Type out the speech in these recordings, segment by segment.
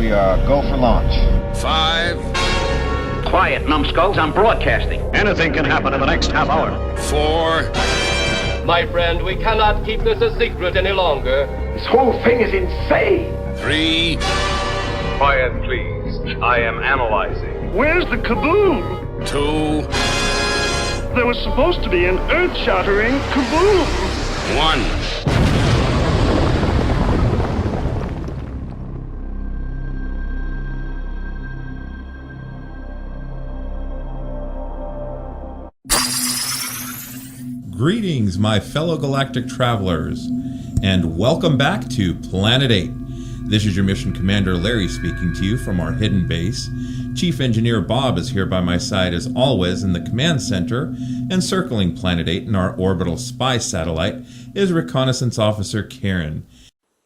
we go for launch. 5. Quiet, numbskulls, I'm broadcasting. Anything can happen in the next half hour. 4. My friend, we cannot keep this a secret any longer. This whole thing is insane. 3. Quiet, please. I am analyzing. Where's the kaboom? 2. There was supposed to be an earth-shattering kaboom. 1. Greetings, my fellow galactic travelers, and welcome back to Planet 8. This is your mission commander Larry speaking to you from our hidden base. Chief Engineer Bob is here by my side as always in the command center, and circling Planet 8 in our orbital spy satellite is Reconnaissance Officer Karen.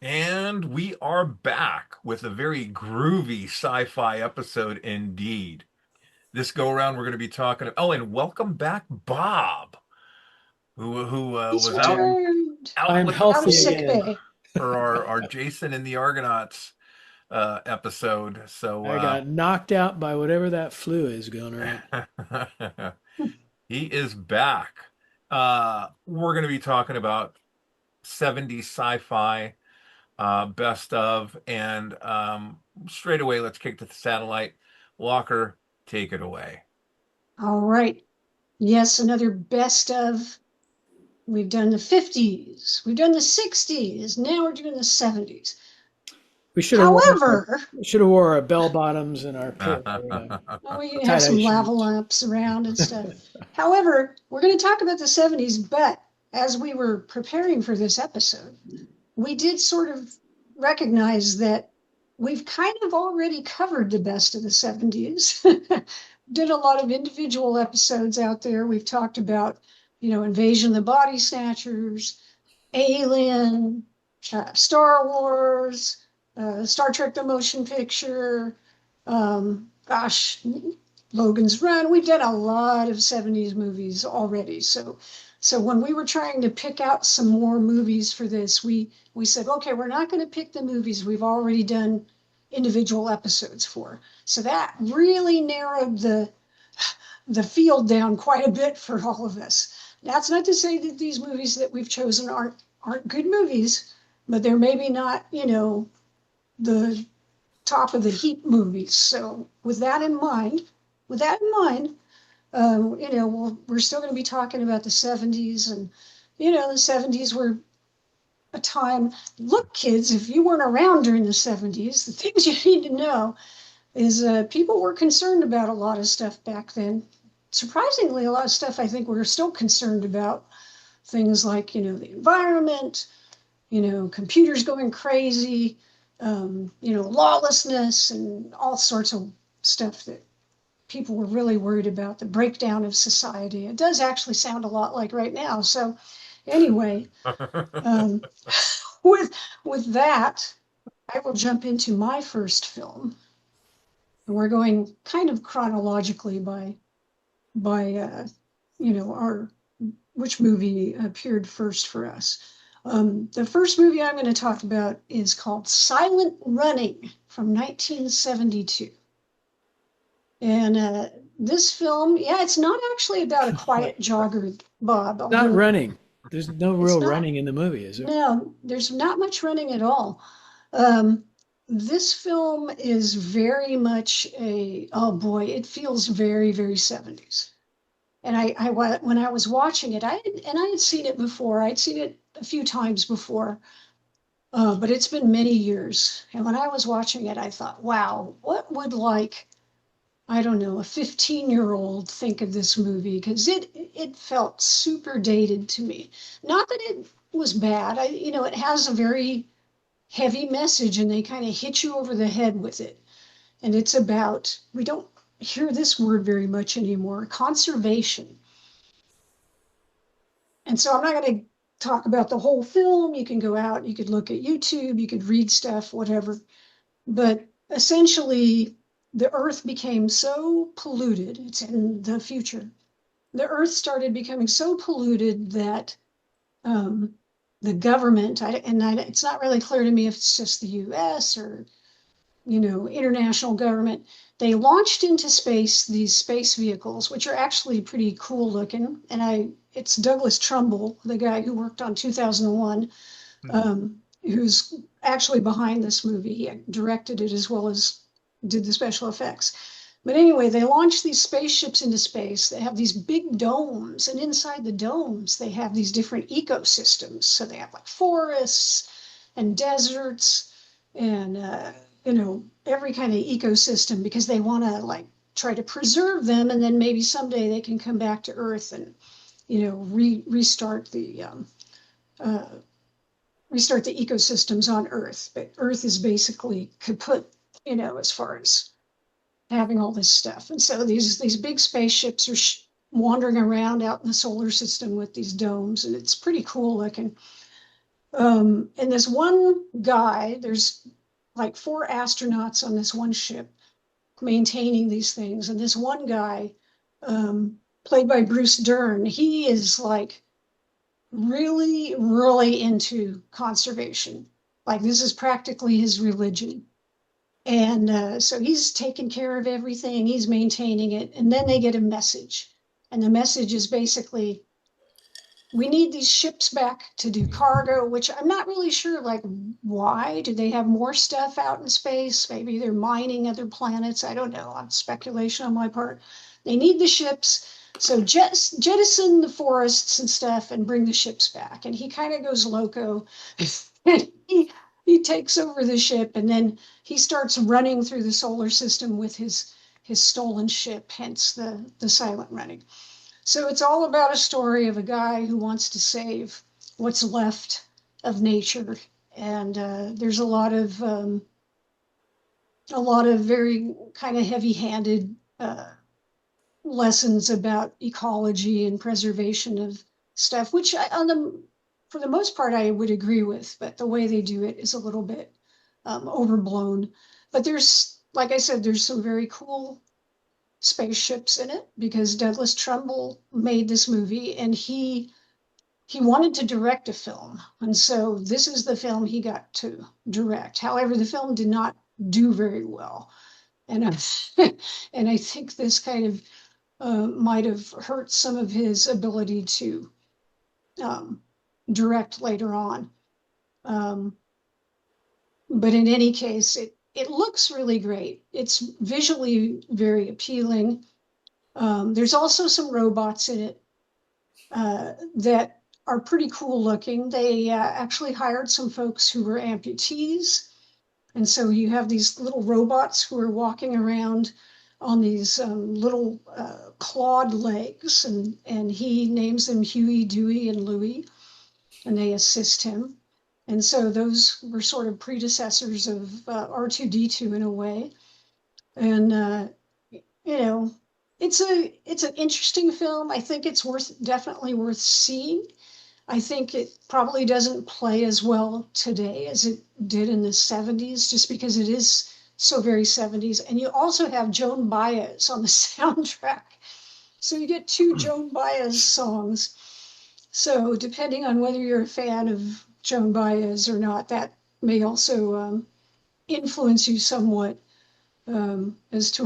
And we are back with a very groovy sci-fi episode indeed. This go around we're going to be talking, and welcome back Bob, who was out I'm healthy again. For our Jason and the Argonauts episode. So I got knocked out by whatever that flu is going around. He is back. We're going to be talking about 70s sci-fi best of, and straight away let's kick to the satellite. Walker, take it away. All right. Yes, another best of. We've done the 50s. We've done the 60s. Now we're doing the 70s. We should have wore our bell bottoms and our we can have some lava lamps around and stuff. However, we're going to talk about the 70s, but as we were preparing for this episode, we did sort of recognize that we've kind of already covered the best of the 70s. Did a lot of individual episodes out there. We've talked about Invasion of the Body Snatchers, Alien, Star Wars, Star Trek the Motion Picture, Logan's Run. We've done a lot of 70s movies already. So when we were trying to pick out some more movies for this, we said, okay, we're not going to pick the movies we've already done individual episodes for. So that really narrowed the field down quite a bit for all of us. That's not to say that these movies that we've chosen aren't good movies, but they're maybe not, the top of the heap movies. So with that in mind, we're still going to be talking about the 70s, and the 70s were a time. Look, kids, if you weren't around during the 70s, the things you need to know is people were concerned about a lot of stuff back then. Surprisingly, a lot of stuff I think we're still concerned about. Things like, the environment, computers going crazy, lawlessness and all sorts of stuff that people were really worried about, the breakdown of society. It does actually sound a lot like right now. So anyway, with that, I will jump into my first film. And we're going kind of chronologically by which movie appeared first for us. The first movie I'm going to talk about is called Silent Running from 1972. And this film, it's not actually about a quiet jogger, Bob. Not running. There's no real running in the movie, is there? No, there's not much running at all. This film is very much it feels very, very 70s. And when I was watching it, I had seen it before. I'd seen it a few times before, but it's been many years. And when I was watching it, I thought, wow, what would a 15-year-old think of this movie? Because it felt super dated to me. Not that it was bad. It has a very heavy message, and they kind of hit you over the head with it. And it's about, we don't hear this word very much anymore, conservation. And so I'm not going to talk about the whole film. You can go out, you could look at YouTube, you could read stuff, whatever. But essentially, the earth became so polluted, it's in the future. The earth started becoming so polluted that the government, it's not really clear to me if it's just the US or international government. They launched into space these space vehicles, which are actually pretty cool looking. And it's Douglas Trumbull, the guy who worked on 2001, who's actually behind this movie. He directed it as well as did the special effects. But anyway, they launched these spaceships into space. They have these big domes, and inside the domes, they have these different ecosystems. So they have like forests and deserts and, every kind of ecosystem, because they want to like try to preserve them. And then maybe someday they can come back to Earth and, restart the ecosystems on Earth. But Earth is basically kaput, as far as having all this stuff. And so these big spaceships are wandering around out in the solar system with these domes, and it's pretty cool looking. And this one guy, there's like 4 astronauts on this one ship maintaining these things. And this one guy, played by Bruce Dern, he is like really, really into conservation. Like this is practically his religion. And so he's taking care of everything, he's maintaining it. And then they get a message. And the message is basically, we need these ships back to do cargo, which I'm not really sure, like, why? Do they have more stuff out in space? Maybe they're mining other planets. I don't know. It's speculation on my part. They need the ships. So jettison the forests and stuff and bring the ships back. And he kind of goes loco. And he takes over the ship, and then he starts running through the solar system with his stolen ship, hence the silent running. So it's all about a story of a guy who wants to save what's left of nature. And there's a lot of very kind of heavy-handed lessons about ecology and preservation of stuff, which for the most part, I would agree with, but the way they do it is a little bit overblown. But there's, like I said, there's some very cool spaceships in it, because Douglas Trumbull made this movie, and he wanted to direct a film. And so this is the film he got to direct. However, the film did not do very well. And I think this kind of might have hurt some of his ability to direct later on. But in any case, it looks really great. It's visually very appealing. There's also some robots in it that are pretty cool looking. They actually hired some folks who were amputees. And so you have these little robots who are walking around on these little clawed legs, and he names them Huey, Dewey, and Louie, and they assist him. And so those were sort of predecessors of R2-D2 in a way. And, it's an interesting film. I think it's definitely worth seeing. I think it probably doesn't play as well today as it did in the 70s, just because it is so very 70s. And you also have Joan Baez on the soundtrack. So you get 2 Joan Baez songs. So depending on whether you're a fan of Joan Baez or not, that may also influence you somewhat as to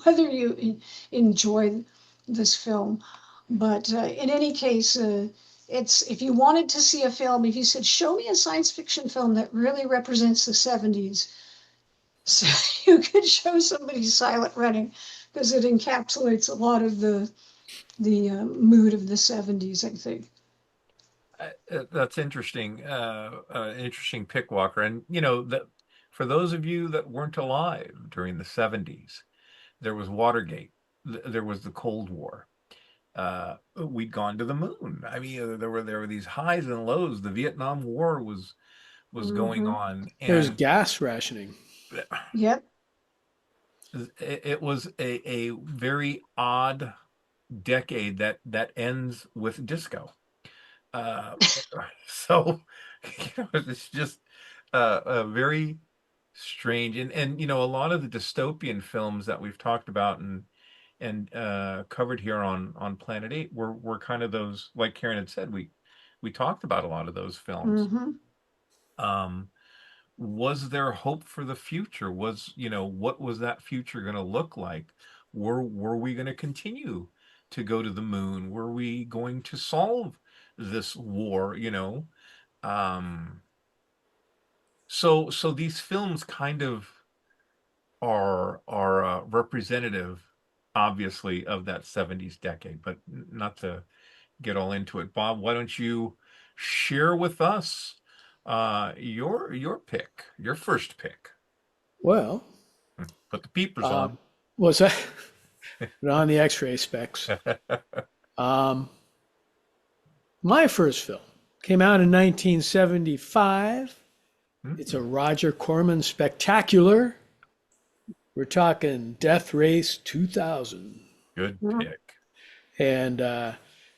whether you enjoy this film. But in any case, if you wanted to see a film, if you said, show me a science fiction film that really represents the 70s, so you could show somebody Silent Running, because it encapsulates a lot of the mood of the 70s, I think. That's interesting. Interesting pick, Walker. And for those of you that weren't alive during the 70s, there was Watergate. There was the Cold War. We'd gone to the moon. I mean, there were these highs and lows. The Vietnam War was going on. And there's gas rationing. Yep. It was a very odd decade that ends with disco. So it's just a very strange, and a lot of the dystopian films that we've talked about and covered here on Planet 8 were kind of those, like Karen had said, we talked about a lot of those films. was there hope for the future? What was that future going to look like? Were we going to continue to go to the moon? Were we going to solve this war? Um, so these films kind of are representative, obviously, of that 70s decade, but not to get all into it. Bob, why don't you share with us your pick, your first pick? Well, Put the peepers on. was that on the X-ray specs? My first film came out in 1975. It's a Roger Corman spectacular. We're talking Deathrace 2000. Good pick. And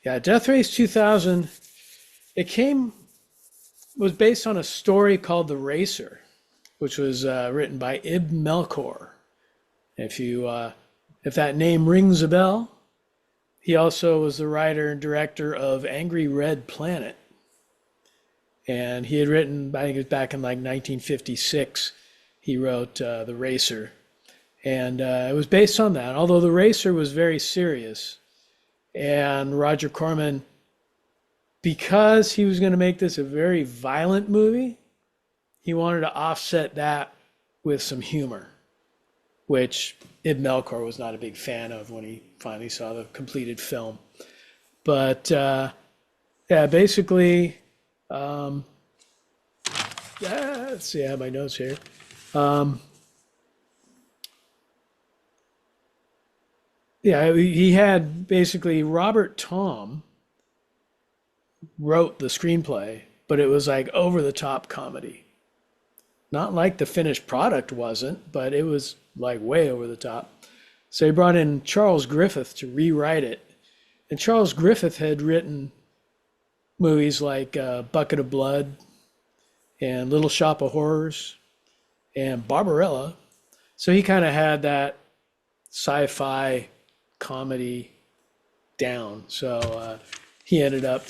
Deathrace 2000, was based on a story called The Racer, which was written by Ibn Melchor. If that name rings a bell, he also was the writer and director of Angry Red Planet. And he had written, I think it was back in like 1956, he wrote The Racer. And it was based on that, although The Racer was very serious. And Roger Corman, because he was going to make this a very violent movie, he wanted to offset that with some humor, which Ibn Melchor was not a big fan of when he finally saw the completed film. But basically, let's see, I have my notes here. He had basically Robert Tom wrote the screenplay, but it was like over the top comedy. Not like the finished product wasn't, but it was like way over the top. So he brought in Charles Griffith to rewrite it. And Charles Griffith had written movies like Bucket of Blood and Little Shop of Horrors and Barbarella. So he kind of had that sci-fi comedy down. So he ended up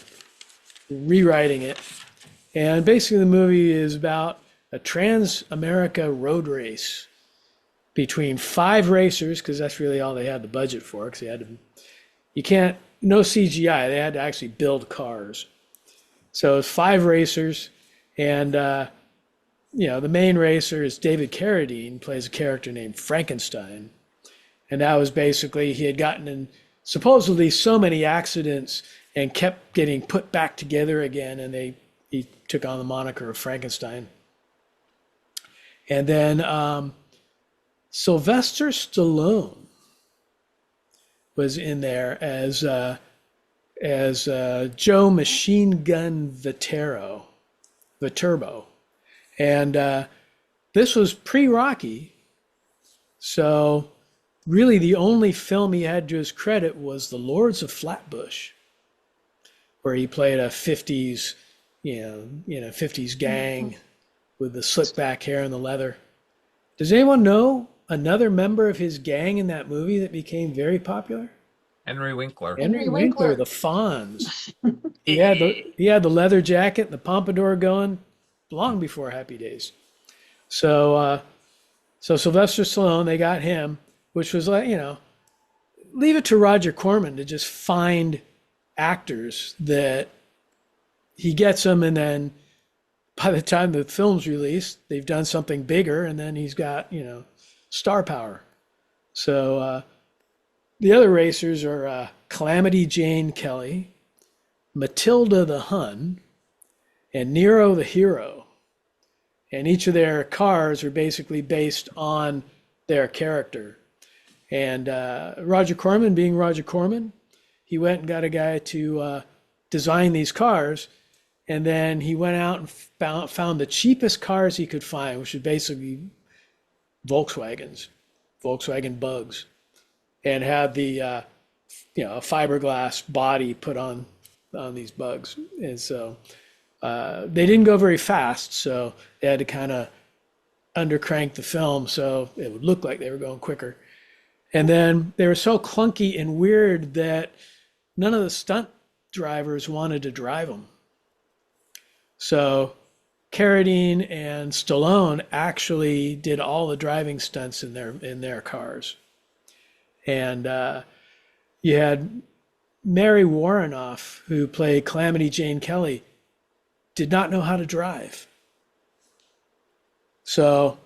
rewriting it. And basically the movie is about a Trans-America road race between 5 racers, because that's really all they had the budget for, because no CGI, they had to actually build cars. So it's 5 racers, and the main racer is David Carradine, plays a character named Frankenstein. And that was basically, he had gotten in supposedly so many accidents and kept getting put back together again, and he took on the moniker of Frankenstein. And then Sylvester Stallone was in there as Joe Machine Gun Viterbo. And this was pre-Rocky, so really the only film he had to his credit was The Lords of Flatbush, where he played a 50s, 50s gang with the slick back hair and the leather. Does anyone know another member of his gang in that movie that became very popular? Henry Winkler. Henry Winkler, the Fonz. He had the leather jacket and the pompadour going long before Happy Days. So Sylvester Stallone, they got him, which was like, leave it to Roger Corman to just find actors that he gets them, and then by the time the film's released, they've done something bigger, and then he's got, star power. So the other racers are Calamity Jane Kelly, Matilda the Hun, and Nero the Hero. And each of their cars are basically based on their character. And Roger Corman, being Roger Corman, he went and got a guy to design these cars. And then he went out and found the cheapest cars he could find, which is basically Volkswagen Bugs, and had the fiberglass body put on these Bugs. And so they didn't go very fast, so they had to kind of undercrank the film so it would look like they were going quicker. And then they were so clunky and weird that none of the stunt drivers wanted to drive them. So Carradine and Stallone actually did all the driving stunts in their cars. And you had Mary Warrenoff, who played Calamity Jane Kelly, did not know how to drive. So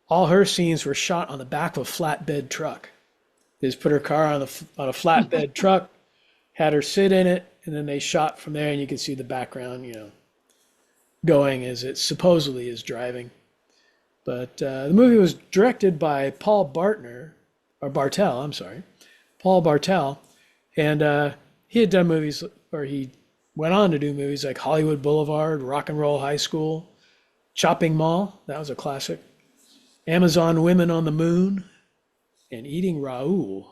all her scenes were shot on the back of a flatbed truck. They just put her car on a flatbed truck, had her sit in it, and then they shot from there, and you can see the background, going as it supposedly is driving. But the movie was directed by Paul Bartell, and he had done movies, or he went on to do movies like Hollywood Boulevard, Rock and Roll High School, Chopping Mall, that was a classic, Amazon Women on the Moon, and Eating Raoul.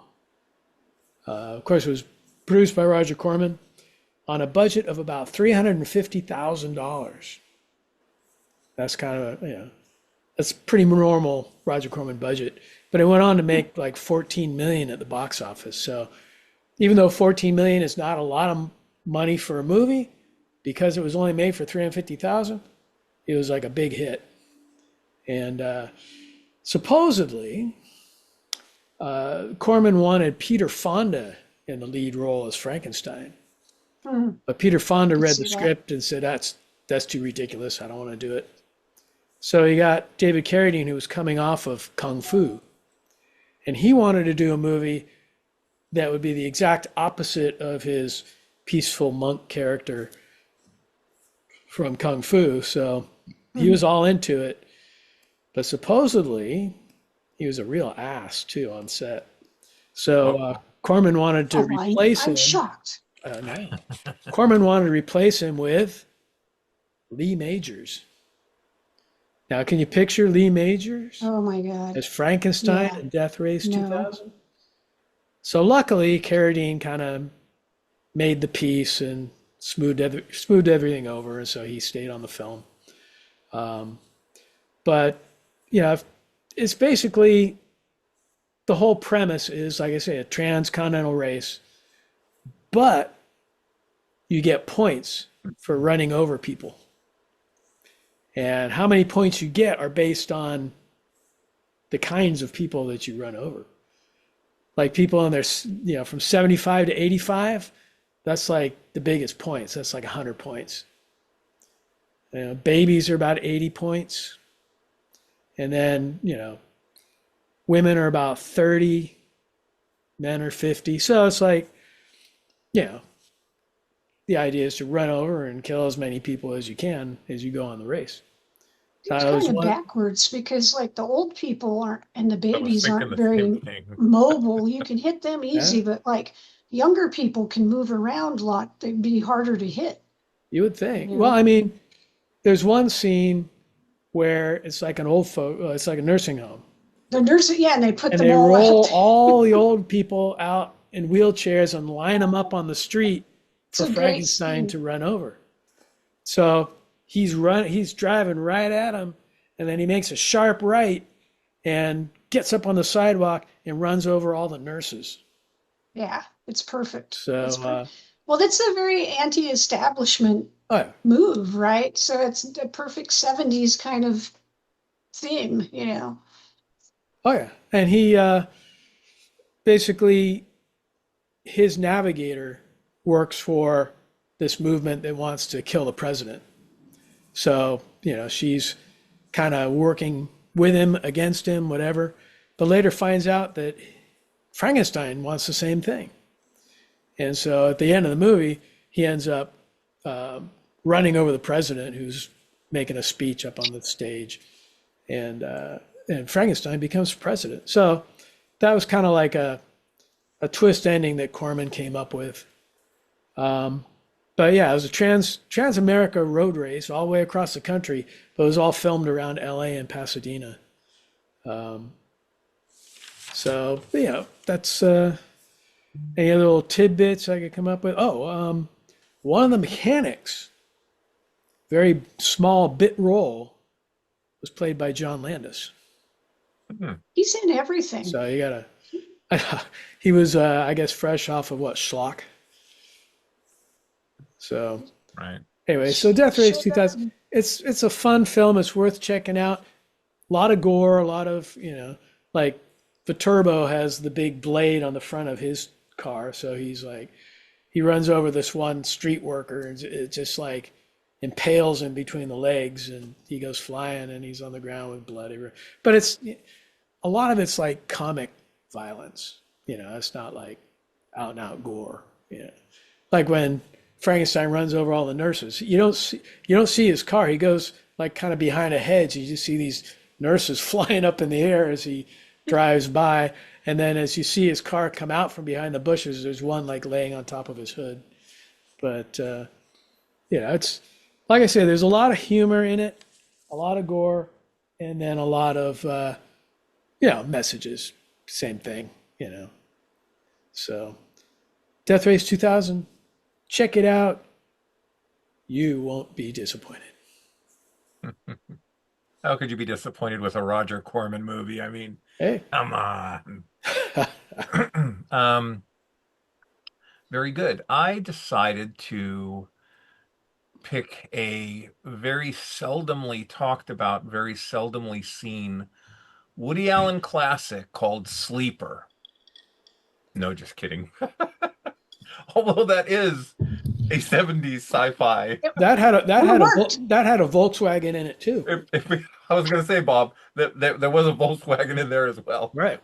Of course, it was produced by Roger Corman on a budget of about $350,000. That's kind of that's pretty normal Roger Corman budget. But it went on to make like $14 million at the box office. So even though $14 million is not a lot of money for a movie, because it was only made for $350,000, it was like a big hit. And supposedly, Corman wanted Peter Fonda in the lead role as Frankenstein. But Peter Fonda read the script and said, that's too ridiculous. I don't want to do it. So he got David Carradine, who was coming off of Kung Fu. And he wanted to do a movie that would be the exact opposite of his peaceful monk character from Kung Fu. So he was all into it. But supposedly, he was a real ass, too, on set. So Corman wanted to replace him. I'm shocked. No. Corman wanted to replace him with Lee Majors. Now, can you picture Lee Majors? Oh, my God. As Frankenstein in Deathrace 2000? So luckily, Carradine kind of made the peace and smoothed everything over, and so he stayed on the film. But, it's basically, the whole premise is, like I say, a transcontinental race, but you get points for running over people. And how many points you get are based on the kinds of people that you run over. Like people in their, from 75 to 85, that's like the biggest points. That's like 100 points. Babies are about 80 points. And then, women are about 30, men are 50. So it's like, the idea is to run over and kill as many people as you can as you go on the race. It's kind of backwards because like the old people aren't, and the babies aren't very mobile. You can hit them easy, but like younger people can move around a lot. They'd be harder to hit. You would think. Well, I mean, there's one scene where it's like it's like a nursing home. The nursing, and they put them they all roll out. all the old people out in wheelchairs and line them up on the street for Frankenstein to run over. So he's driving right at him, and then he makes a sharp right and gets up on the sidewalk and runs over all the nurses. Yeah, it's perfect. So, well, that's a very anti-establishment move, right? So it's a perfect 70s kind of theme, Oh, yeah. And he basically, his navigator works for this movement that wants to kill the president. So, she's kind of working with him, against him, whatever. But later finds out that Frankenstein wants the same thing. And so at the end of the movie, he ends up running over the president who's making a speech up on the stage. And Frankenstein becomes president. So that was kind of like a twist ending that Corman came up with. But yeah, it was a Trans-America road race all the way across the country, but it was all filmed around LA and Pasadena. So, that's any other little tidbits I could come up with. One of the mechanics, very small bit role, was played by John Landis. He's in everything. So you gotta, he was, I guess, fresh off of Schlock. So, right. Anyway, so Deathrace 2000, it's a fun film. It's worth checking out. A lot of gore, a lot of, like the Turbo has the big blade on the front of his car, so he runs over this one street worker and it just like impales him between the legs and he goes flying and he's on the ground with blood everywhere. But it's a lot of it's like comic violence. It's not like out and out gore. Like when Frankenstein runs over all the nurses, you don't see his car. He goes like kind of behind a hedge. You just see these nurses flying up in the air as he drives by. And then as you see his car come out from behind the bushes, there's one like laying on top of his hood. But, it's like I say, there's a lot of humor in it, a lot of gore, and then a lot of, messages. Same thing, So, Deathrace 2000, check it out. You won't be disappointed. How could you be disappointed with a Roger Corman movie? I mean, Hey. come on. Very good. I decided to pick a very seldomly talked about, very seldomly seen Woody Allen classic called Sleeper. No, just kidding. Although that is a 70s sci-fi. That had a Volkswagen in it too. I was going to say, Bob, that there was a Volkswagen in there as well. Right.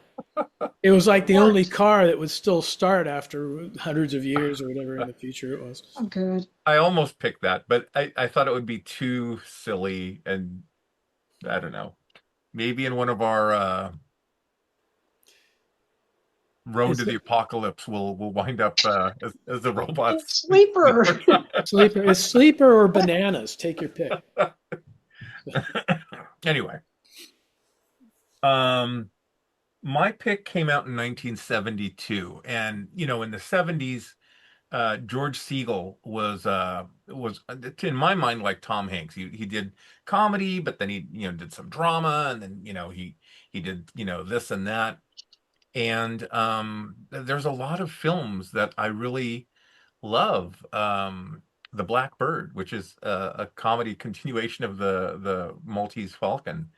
It was like the only car that would still start after hundreds of years or whatever in the future it was. Oh, good. I almost picked that, but I thought it would be too silly, and I don't know. Maybe in one of our Road to the Apocalypse, we'll wind up as the robots. Sleeper. Sleeper. It's Sleeper or Bananas. Take your pick. Anyway, my pick came out in 1972, and in the 70s, George Segal was in my mind like Tom Hanks. He did comedy, but then he did some drama, and then he did this and that. And there's a lot of films that I really love. The Black Bird, which is a comedy continuation of the Maltese Falcon.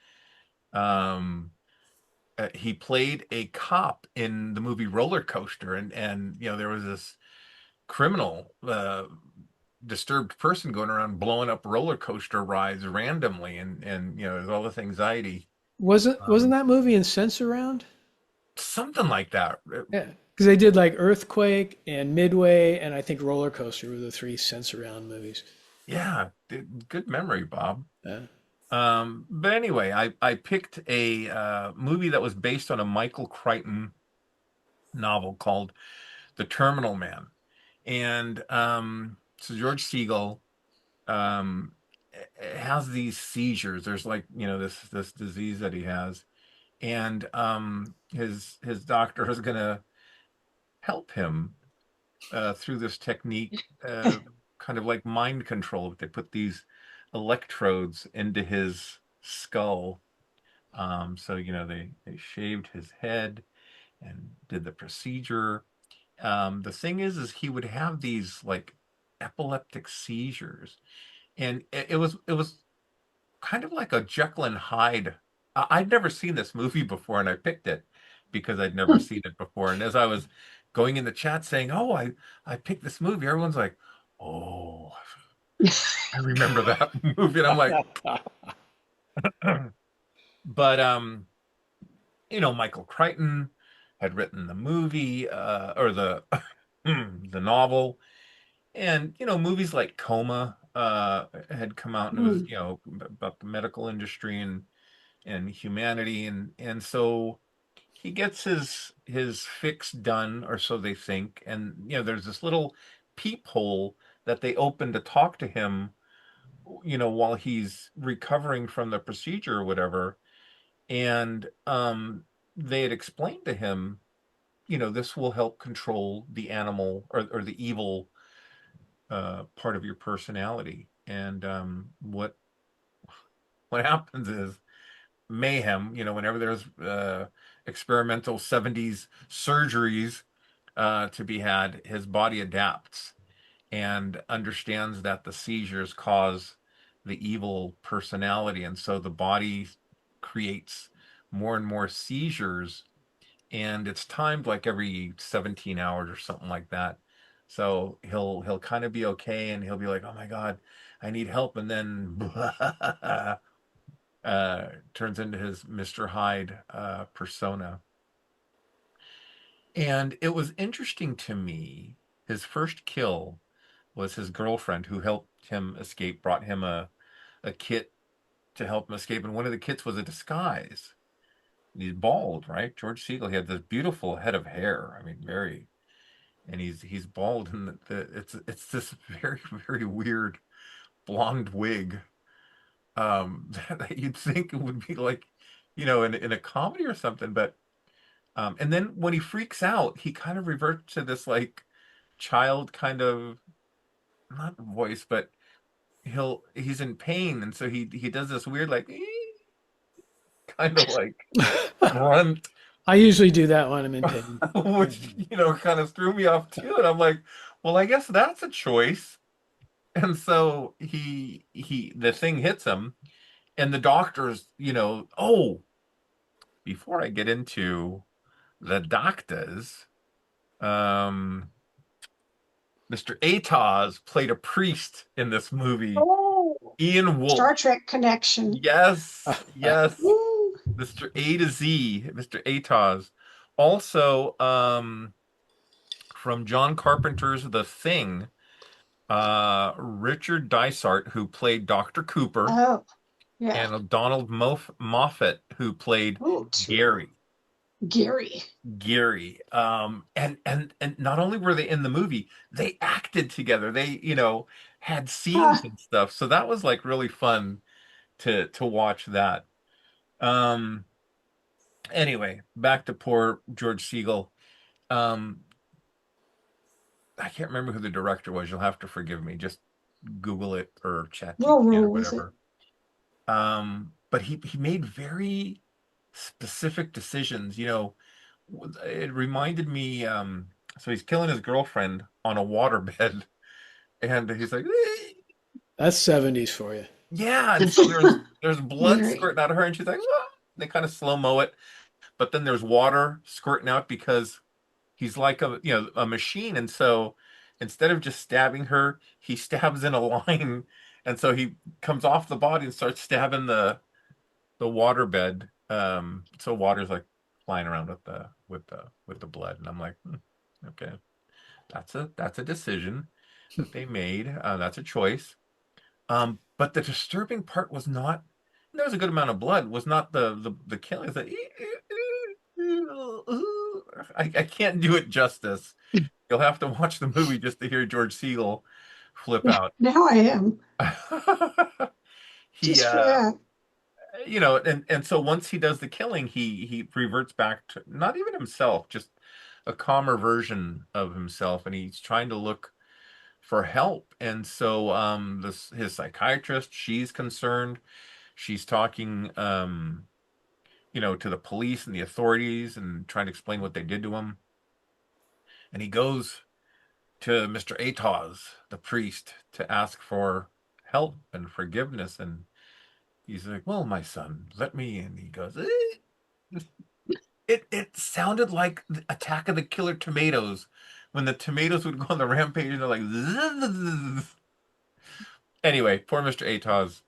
He played a cop in the movie Roller Coaster, and there was this criminal, disturbed person going around blowing up roller coaster rides randomly, and there's all this anxiety. Wasn't that movie in Sense-Around? Something like that. Yeah, because they did like Earthquake and Midway, and I think Roller Coaster were the three Sense-Around movies. Yeah, good memory, Bob. Yeah. But anyway, I picked a movie that was based on a Michael Crichton novel called The Terminal Man. And so George Segal has these seizures. There's like, this disease that he has. And his doctor is going to help him through this technique, kind of like mind control. They put these electrodes into his skull. So, they shaved his head and did the procedure. The thing is he would have these like epileptic seizures, and it was kind of like a Jekyll and Hyde. I'd never seen this movie before, and I picked it because I'd never seen it before. And as I was going in the chat saying, "Oh, I picked this movie," everyone's like, "Oh, I remember that movie," and I'm like, but Michael Crichton had written the movie or the the novel, and movies like Coma had come out, and it was about the medical industry and humanity, and so he gets his fix done, or so they think, and there's this little peephole that they open to talk to him while he's recovering from the procedure or whatever. And they had explained to him, this will help control the animal or the evil part of your personality. And what happens is mayhem, whenever there's experimental 70s surgeries to be had, his body adapts and understands that the seizures cause the evil personality, and so the body creates more and more seizures, and it's timed like every 17 hours or something like that. So he'll kind of be okay, and he'll be like, "Oh my God, I need help," and then turns into his Mr. Hyde persona. And it was interesting to me. His first kill was his girlfriend who helped him escape, brought him a kit to help him escape, and one of the kits was a disguise. He's bald, right? George Siegel, he had this beautiful head of hair. I mean, very, and he's bald, and it's this very very weird blonde wig that you'd think would be like, in a comedy or something. But and then when he freaks out, he kind of reverts to this like child kind of, not voice, but he's in pain, and so he does this weird like kind of like grunt, I usually do that when I'm in pain. which kind of threw me off too. And I'm like, well, I guess that's a choice. And so the thing hits him, and the doctors, oh, before I get into the doctors, um, Mr. Atoz played a priest in this movie. Oh, Ian Star Wolfe. Trek connection. Yes, yes. Woo. Mr. A to Z, Mr. Atoz. Also, from John Carpenter's The Thing, Richard Dysart, who played Dr. Cooper, Oh, yeah. and Donald Moffat, who played Oh, true. Gary. Gary. Gary. And not only were they in the movie, they acted together. They, had scenes Ah, and stuff. So that was like really fun to watch that. Um, anyway, back to poor George Siegel. Um, I can't remember who the director was. You'll have to forgive me. Just Google it or chat we'll GPT or roll with it. whatever. But he made very specific decisions. It reminded me. So he's killing his girlfriend on a waterbed, and he's like, "Eh." That's 70s for you. Yeah, and so there's blood Very. squirting out of her, and she's like, "Ah." They kind of slow mo it, but then there's water squirting out because he's like a machine, and so instead of just stabbing her, he stabs in a line, and so he comes off the body and starts stabbing the waterbed. So water's like flying around with the blood, and I'm like, okay, that's a decision that they made. That's a choice. But the disturbing part was not. There was a good amount of blood. Was not the killing. It's like, I can't do it justice. You'll have to watch the movie just to hear George Siegel flip out. Now I am. He Just for that. and so once he does the killing, he reverts back to not even himself, just a calmer version of himself, and he's trying to look for help. And so this his psychiatrist, she's concerned. She's talking to the police and the authorities and trying to explain what they did to him. And he goes to Mr. Atoz, the priest, to ask for help and forgiveness. And he's like, "Well, my son, let me in." He goes, It sounded like the Attack of the Killer Tomatoes when the tomatoes would go on the rampage and they're like, "Zzz." Anyway, poor Mr. Atoz,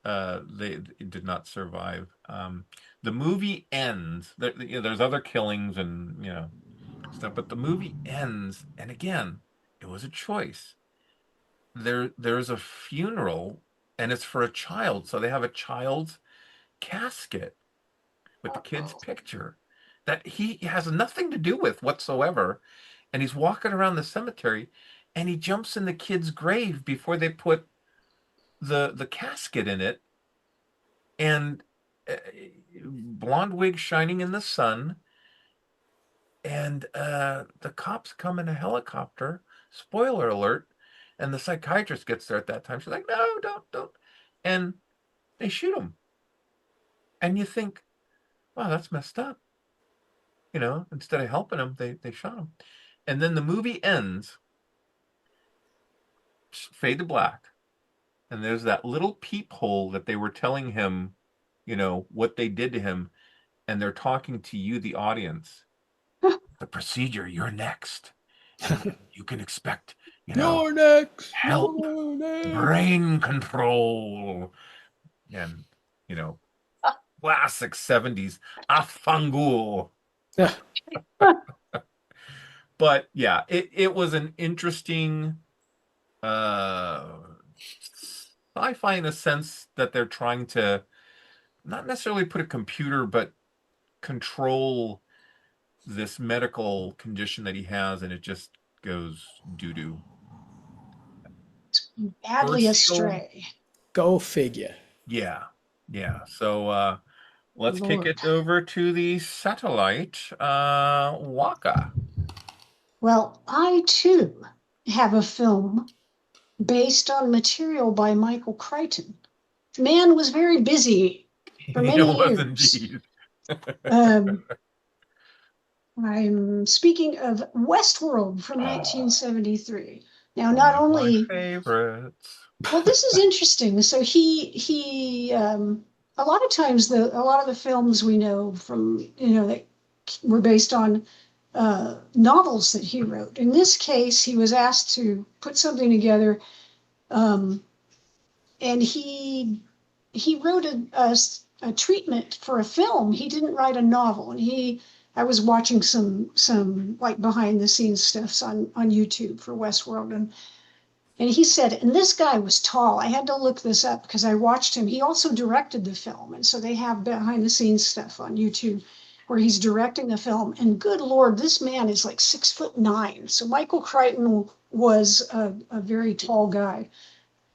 they did not survive. The movie ends. There's other killings and stuff, but the movie ends, and again, it was a choice. There's a funeral, and it's for a child, so they have a child's casket with the kid's picture that he has nothing to do with whatsoever, and he's walking around the cemetery, and he jumps in the kid's grave before they put the casket in it, and blonde wig shining in the sun, and the cops come in a helicopter. Spoiler alert. And the psychiatrist gets there at that time. She's like, "No, don't." And they shoot him. And you think, wow, that's messed up. Instead of helping him, they shot him. And then the movie ends, fade to black. and there's that little peephole that they were telling him, what they did to him, and they're talking to you, the audience. The procedure, you're next. And you can expect, You're next. help, You're next. brain control, and, classic 70s afangul. Yeah. But yeah, it was an interesting sci-fi in a sense that they're trying to not necessarily put a computer, but control this medical condition that he has, and it just goes doo-doo. Badly astray. Go figure. Yeah. So let's kick it over to the satellite, Waka. Well, I too have a film based on material by Michael Crichton. The man was very busy for many years. Indeed. I'm speaking of Westworld from 1973. Now, not only my favorites. Well, this is interesting. So he a lot of times a lot of the films we know from that were based on novels that he wrote. In this case, he was asked to put something together, and he wrote a treatment for a film. He didn't write a novel, and I was watching some like behind the scenes stuffs on YouTube for Westworld, and he said, and this guy was tall. I had to look this up because I watched him. He also directed the film, and so they have behind the scenes stuff on YouTube where he's directing the film. And good Lord, this man is like 6'9". So Michael Crichton was a very tall guy.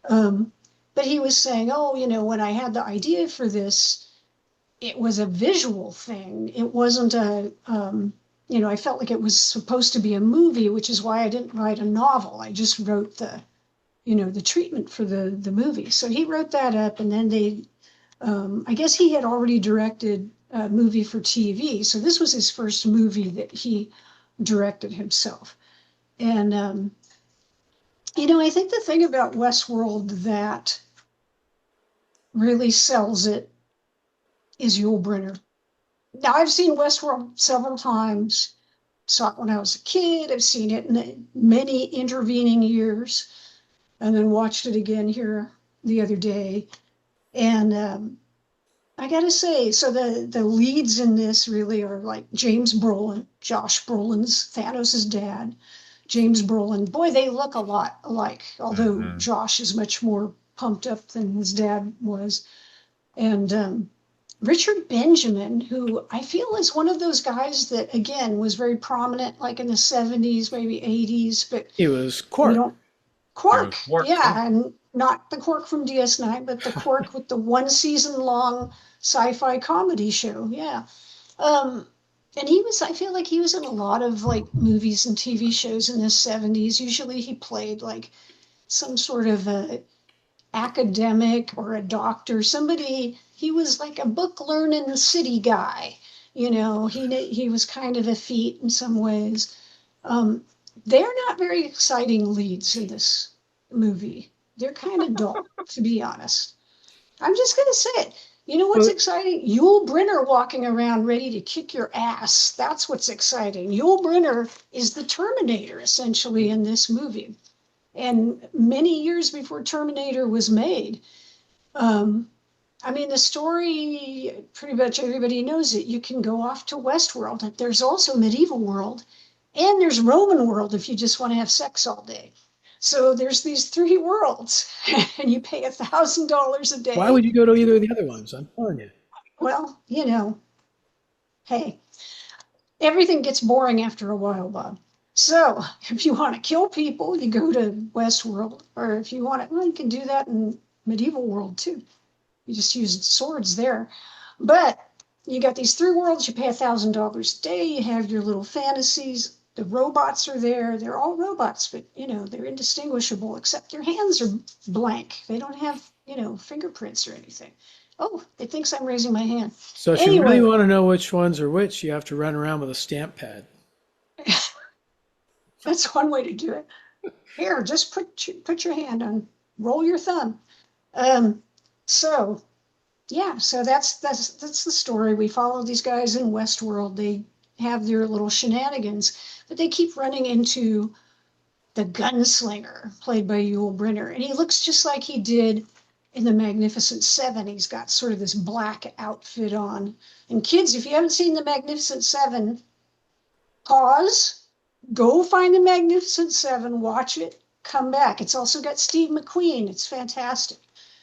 But he was saying, when I had the idea for this, it was a visual thing. It wasn't I felt like it was supposed to be a movie, which is why I didn't write a novel. I just wrote the treatment for the movie. So he wrote that up, and then I guess he had already directed a movie for TV. So this was his first movie that he directed himself. And, I think the thing about Westworld that really sells it is Yul Brynner. Now, I've seen Westworld several times. Saw it when I was a kid. I've seen it in many intervening years, and then watched it again here the other day. And I got to say, so the leads in this really are like James Brolin, Josh Brolin's Thanos' dad. James Brolin, boy, they look a lot alike, although Josh is much more pumped up than his dad was. And Richard Benjamin, who I feel is one of those guys that, again, was very prominent, like in the 70s, maybe 80s, but he was Quark. Quark, yeah, and not the Quark from DS9, but the Quark with the one season-long sci-fi comedy show, yeah. And I feel like he was in a lot of like movies and TV shows in the 70s. Usually he played like some sort of a academic or a doctor, he was like a book learning city guy. He was kind of effete in some ways. They're not very exciting leads in this movie. They're kind of dull, to be honest. I'm just going to say it. You know what's exciting? Yul Brynner walking around ready to kick your ass. That's what's exciting. Yul Brynner is the Terminator, essentially, in this movie. And many years before Terminator was made, the story, pretty much everybody knows it. You can go off to Westworld. There's also medieval world, and there's Roman world if you just want to have sex all day. So there's these three worlds, and you pay $1,000 a day. Why would you go to either of the other ones? I'm telling you. Well, hey, everything gets boring after a while, Bob. So if you want to kill people, you go to Westworld, or if you want to, you can do that in medieval world too. You just use swords there. But you got these three worlds, you pay $1,000 a day, you have your little fantasies. The robots are there. They're all robots, but, they're indistinguishable, except their hands are blank. They don't have, fingerprints or anything. Oh, it thinks I'm raising my hand. So if you really want to know which ones are which, you have to run around with a stamp pad. That's one way to do it. Here, just put your hand on, roll your thumb. So yeah, so that's the story. We follow these guys in Westworld. They have their little shenanigans, but they keep running into the gunslinger, played by Yul Brynner, and he looks just like he did in the Magnificent Seven. He's got sort of this black outfit on. And kids, if you haven't seen the Magnificent Seven, pause, go find the Magnificent Seven, watch it, come back. It's also got Steve McQueen. It's fantastic.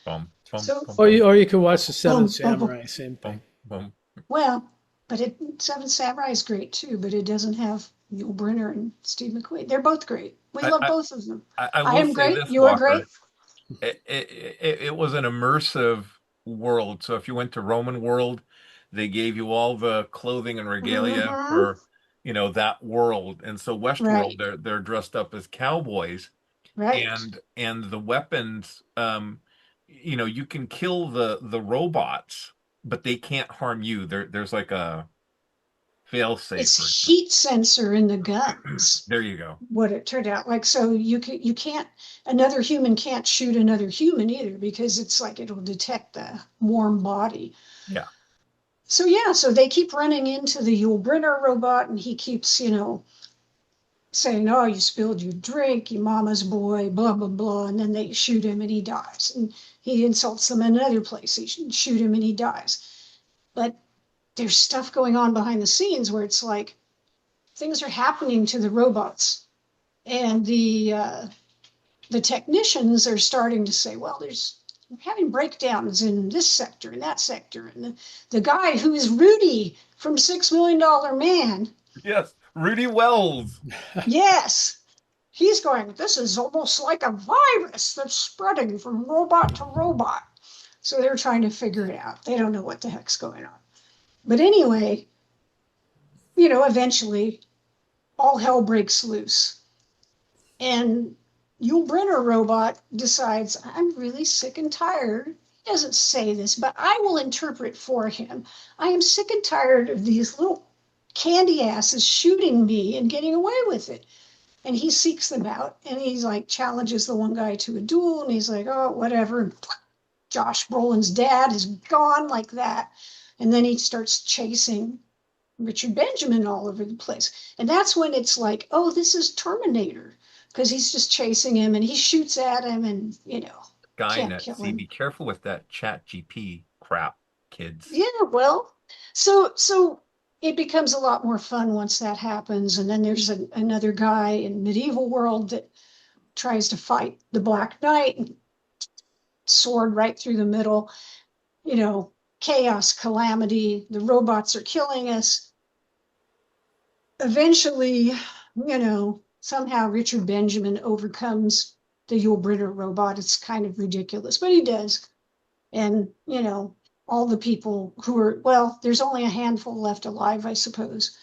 So, Or you could watch the Seven Boom, boom, Samurai. Same thing. well, but Seven Samurai is great too, but it doesn't have Yul Brynner and Steve McQueen. They're both great. We love both of them. I I will am say great. this, You are Walker. great. It was an immersive world. So if you went to Roman world, they gave you all the clothing and regalia Mhm. for, that world. And so Right, Westworld, they're dressed up as cowboys, right. and the weapons, you can kill the robots, but they can't harm you. There's like a fail safe or It's heat sensor in the guns. there you go. What it turned out like, so you can't, another human can't shoot another human either because it's like it'll detect the warm body. Yeah. So yeah, so they keep running into the Yul Brynner robot, and he keeps, saying, "Oh, you spilled your drink, you mama's boy," blah blah blah, and then they shoot him and he dies. And he insults them in another place. They shoot him and he dies. But there's stuff going on behind the scenes where it's like things are happening to the robots, and the technicians are starting to say, "Well, we're having breakdowns in this sector and that sector," and the guy who is Rudy from $6 Million Man, Yes, Rudy Wells. yes, he's going, "This is almost like a virus that's spreading from robot to robot." So they're trying to figure it out. They don't know what the heck's going on. But anyway, eventually all hell breaks loose. And Yul Brynner robot decides, "I'm really sick and tired." He doesn't say this, but I will interpret for him. "I am sick and tired of these little candy asses shooting me and getting away with it." And he seeks them out, and he's like challenges the one guy to a duel, and he's like, "Oh, whatever." And Josh Brolin's dad is gone like that. And then he starts chasing Richard Benjamin all over the place. And that's when it's like, oh, this is Terminator, because he's just chasing him and he shoots at him and, can't Skynet. kill See, him. be careful with that chat GP crap, kids. Yeah, well, so it becomes a lot more fun once that happens. And then there's another guy in medieval world that tries to fight the Black Knight, and sword right through the middle, chaos, calamity, the robots are killing us. Eventually, somehow Richard Benjamin overcomes the Yul Brynner robot. It's kind of ridiculous, but he does. And, all the people who are, well, there's only a handful left alive, I suppose.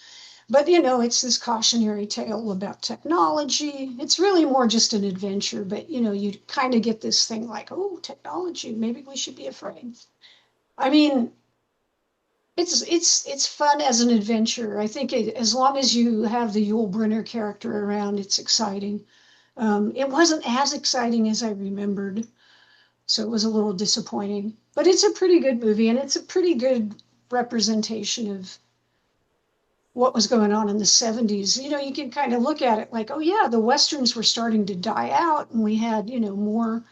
But, it's this cautionary tale about technology. It's really more just an adventure, but, you kind of get this thing like, oh, technology, maybe we should be afraid. I mean, it's fun as an adventure. I think as long as you have the Yul Brynner character around, it's exciting. It wasn't as exciting as I remembered, so it was a little disappointing. But it's a pretty good movie, and it's a pretty good representation of what was going on in the 70s. You can kind of look at it like, oh yeah, the Westerns were starting to die out, and we had, more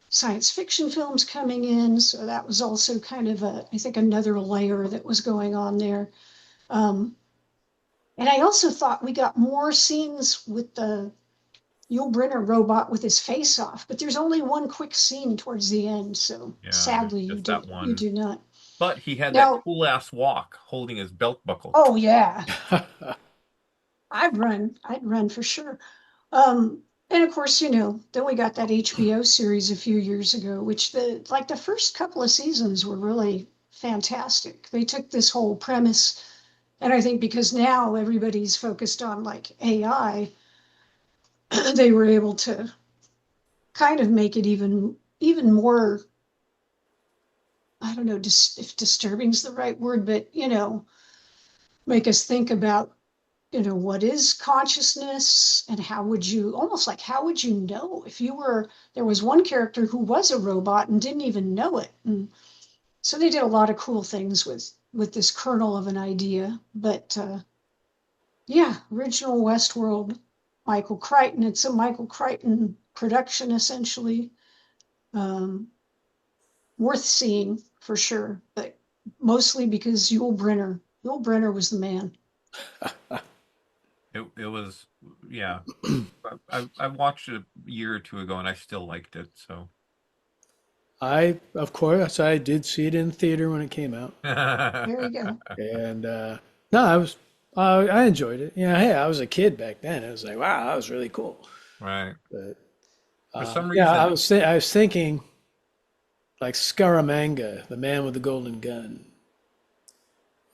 science fiction films coming in. So that was also kind of I think another layer that was going on there. And I also thought we got more scenes with the Yul Brynner robot with his face off, but there's only one quick scene towards the end. So Yeah, sadly, just that one. you do not. But he had Now, that cool ass walk, holding his belt buckle. oh yeah, I'd run for sure. And of course, then we got that HBO series a few years ago, which the first couple of seasons were really fantastic. They took this whole premise, and I think because now everybody's focused on like AI, they were able to kind of make it even more, I don't know, if disturbing is the right word, but make us think about what is consciousness, and how would you know if there was one character who was a robot and didn't even know it. And so they did a lot of cool things with this kernel of an idea. But yeah, original Westworld, Michael Crichton. It's a Michael Crichton production, essentially. Worth seeing for sure, but mostly because Yul Brynner was the man. It was, yeah. I watched it a year or two ago and I still liked it. So Of course, I did see it in theater when it came out, There you go. and no, I enjoyed it. Hey, I was a kid back then. It was like, wow, that was really cool. right. But For some reason, I was thinking like Scaramanga, the man with the golden gun.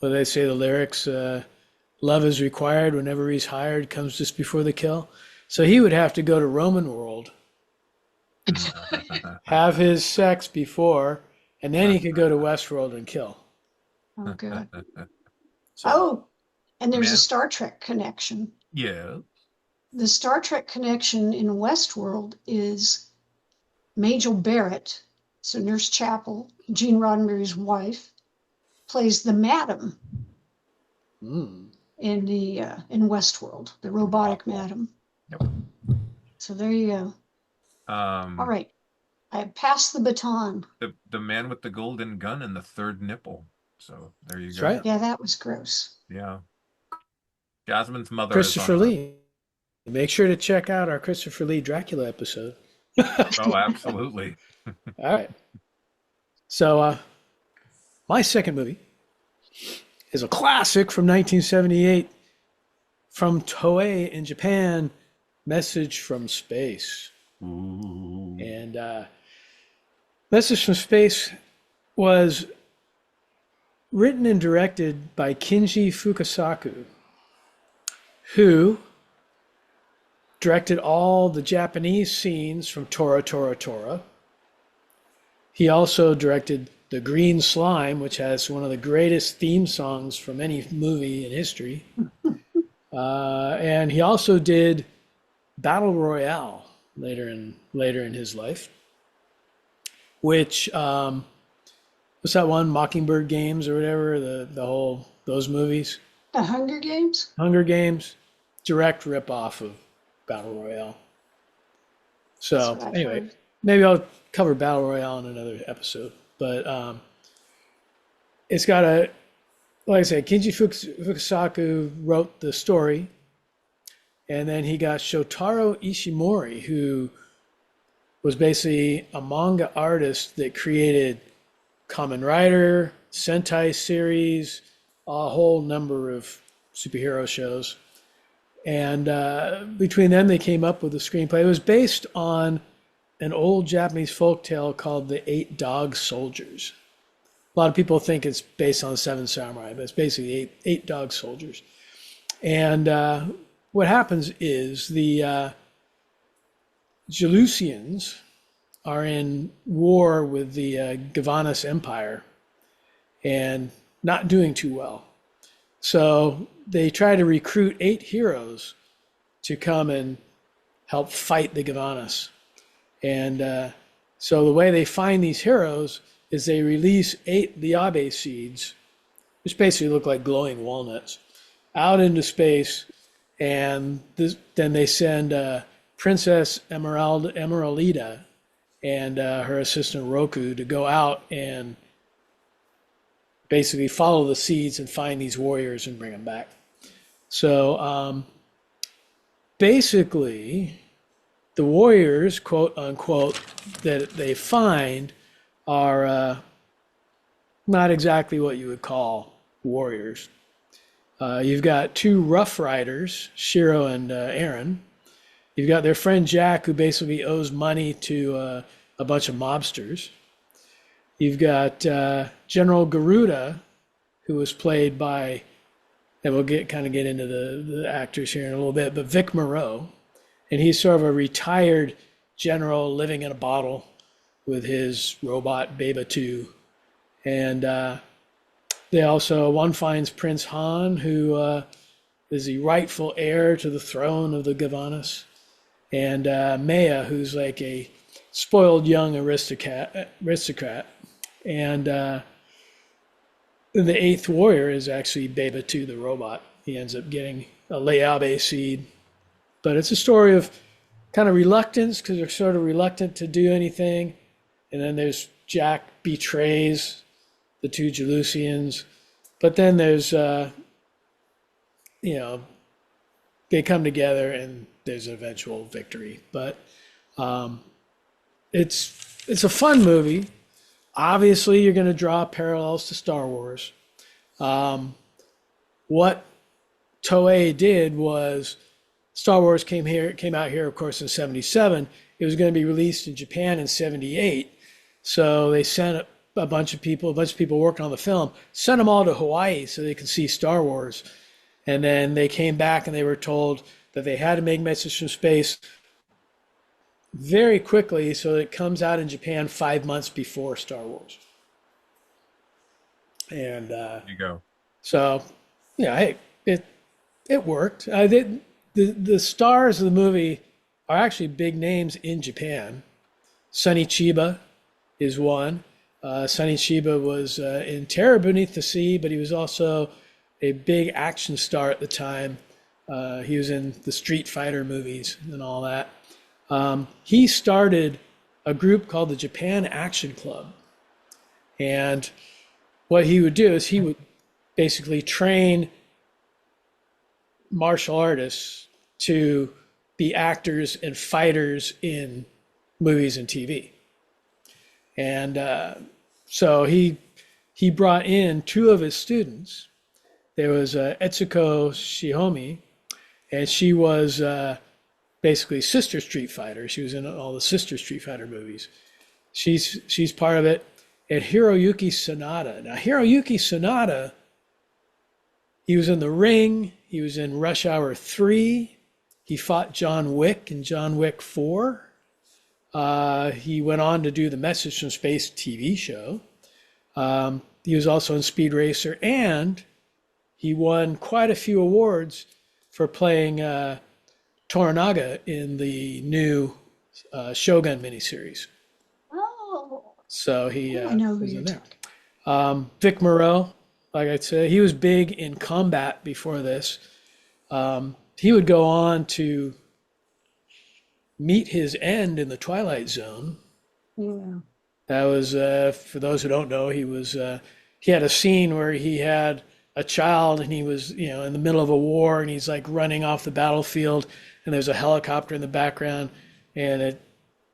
Well, they say the lyrics, love is required whenever he's hired, comes just before the kill. So he would have to go to Roman world, have his sex before, and then he could go to Westworld and kill. Oh, good. So, Oh, and there's Man. a Star Trek connection. yeah. The Star Trek connection in Westworld is Majel Barrett, so Nurse Chapel, Gene Roddenberry's wife, plays the Madam in Westworld, the robotic Madam. Yep. So there you go. All right, I passed the baton. The man with the golden gun and the third nipple. So there you That's go. right. Yeah, that was gross. Yeah. Jasmine's mother Christopher is on Lee. Make sure to check out our Christopher Lee Dracula episode. Oh, absolutely. All right. So, my second movie is a classic from 1978 from Toei in Japan, Message from Space. Ooh. And Message from Space was written and directed by Kinji Fukasaku, who directed all the Japanese scenes from Tora Tora Tora. He also directed The Green Slime, which has one of the greatest theme songs from any movie in history. And he also did Battle Royale later in his life, which what's that one, Mockingbird Games or whatever, those movies. The Hunger Games? Hunger Games, direct ripoff of Battle Royale. So That's what I've anyway, heard. maybe I'll cover Battle Royale in another episode. But it's got like I said, Kinji Fukasaku wrote the story, and then he got Shotaro Ishimori, who was basically a manga artist that created Kamen Rider, Sentai series, a whole number of superhero shows. And between them, they came up with a screenplay. It was based on an old Japanese folktale called The Eight Dog Soldiers. A lot of people think it's based on the Seven Samurai, but it's basically eight dog soldiers. And what happens is the Jalusians are in war with the Gavanas Empire and not doing too well. So they try to recruit 8 heroes to come and help fight the Gavanas. And so the way they find these heroes is they release 8 Liabe seeds, which basically look like glowing walnuts, out into space. And then they send Princess Emeraldida and her assistant Roku to go out and basically follow the seeds and find these warriors and bring them back. So basically, the warriors, quote unquote, that they find are not exactly what you would call warriors. You've got 2 rough riders, Shiro and Aaron. You've got their friend Jack, who basically owes money to a bunch of mobsters. You've got General Garuda, who was played by, and we'll get into the actors here in a little bit, but Vic Moreau. And he's sort of a retired general living in a bottle with his robot Beba 2. And they also, one finds Prince Han, who is the rightful heir to the throne of the Gavanas, and Maya, who's like a spoiled young aristocrat, and the eighth warrior is actually Beba 2, the robot. He ends up getting a Leabe seed, but it's a story of kind of reluctance because they're sort of reluctant to do anything, and then there's Jack betrays the two Jelusians, but then there's they come together and there's an eventual victory. But it's a fun movie. Obviously, you're going to draw parallels to Star Wars. What Toei did was Star Wars came out here, of course, in '77. It was going to be released in Japan in '78. So they sent a bunch of people working on the film, sent them all to Hawaii so they could see Star Wars. And then they came back and they were told that they had to make Message from Space very quickly so it comes out in Japan 5 months before Star Wars. And There you go. so, hey, it worked. The stars of the movie are actually big names in Japan. Sonny Chiba is one. Sonny Chiba was in Terror Beneath the Sea, but he was also a big action star at the time. He was in the Street Fighter movies and all that. He started a group called the Japan Action Club. And what he would do is he would basically train martial artists to be actors and fighters in movies and TV. And so he brought in two of his students. There was Etsuko Shihomi, and she was basically Sister Street Fighter. She was in all the Sister Street Fighter movies. She's part of it. And Hiroyuki Sanada. Now, Hiroyuki Sanada, he was in The Ring. He was in Rush Hour 3. He fought John Wick in John Wick 4. He went on to do the Message from Space TV show. He was also in Speed Racer, and he won quite a few awards for playing Toranaga in the new Shogun miniseries. Oh, So he I know who was you're in there. talking. Vic Moreau, like I said, he was big in combat before this. He would go on to meet his end in the Twilight Zone. Yeah. That was, for those who don't know, he had a scene where he had a child and he was, in the middle of a war and he's like running off the battlefield and there's a helicopter in the background and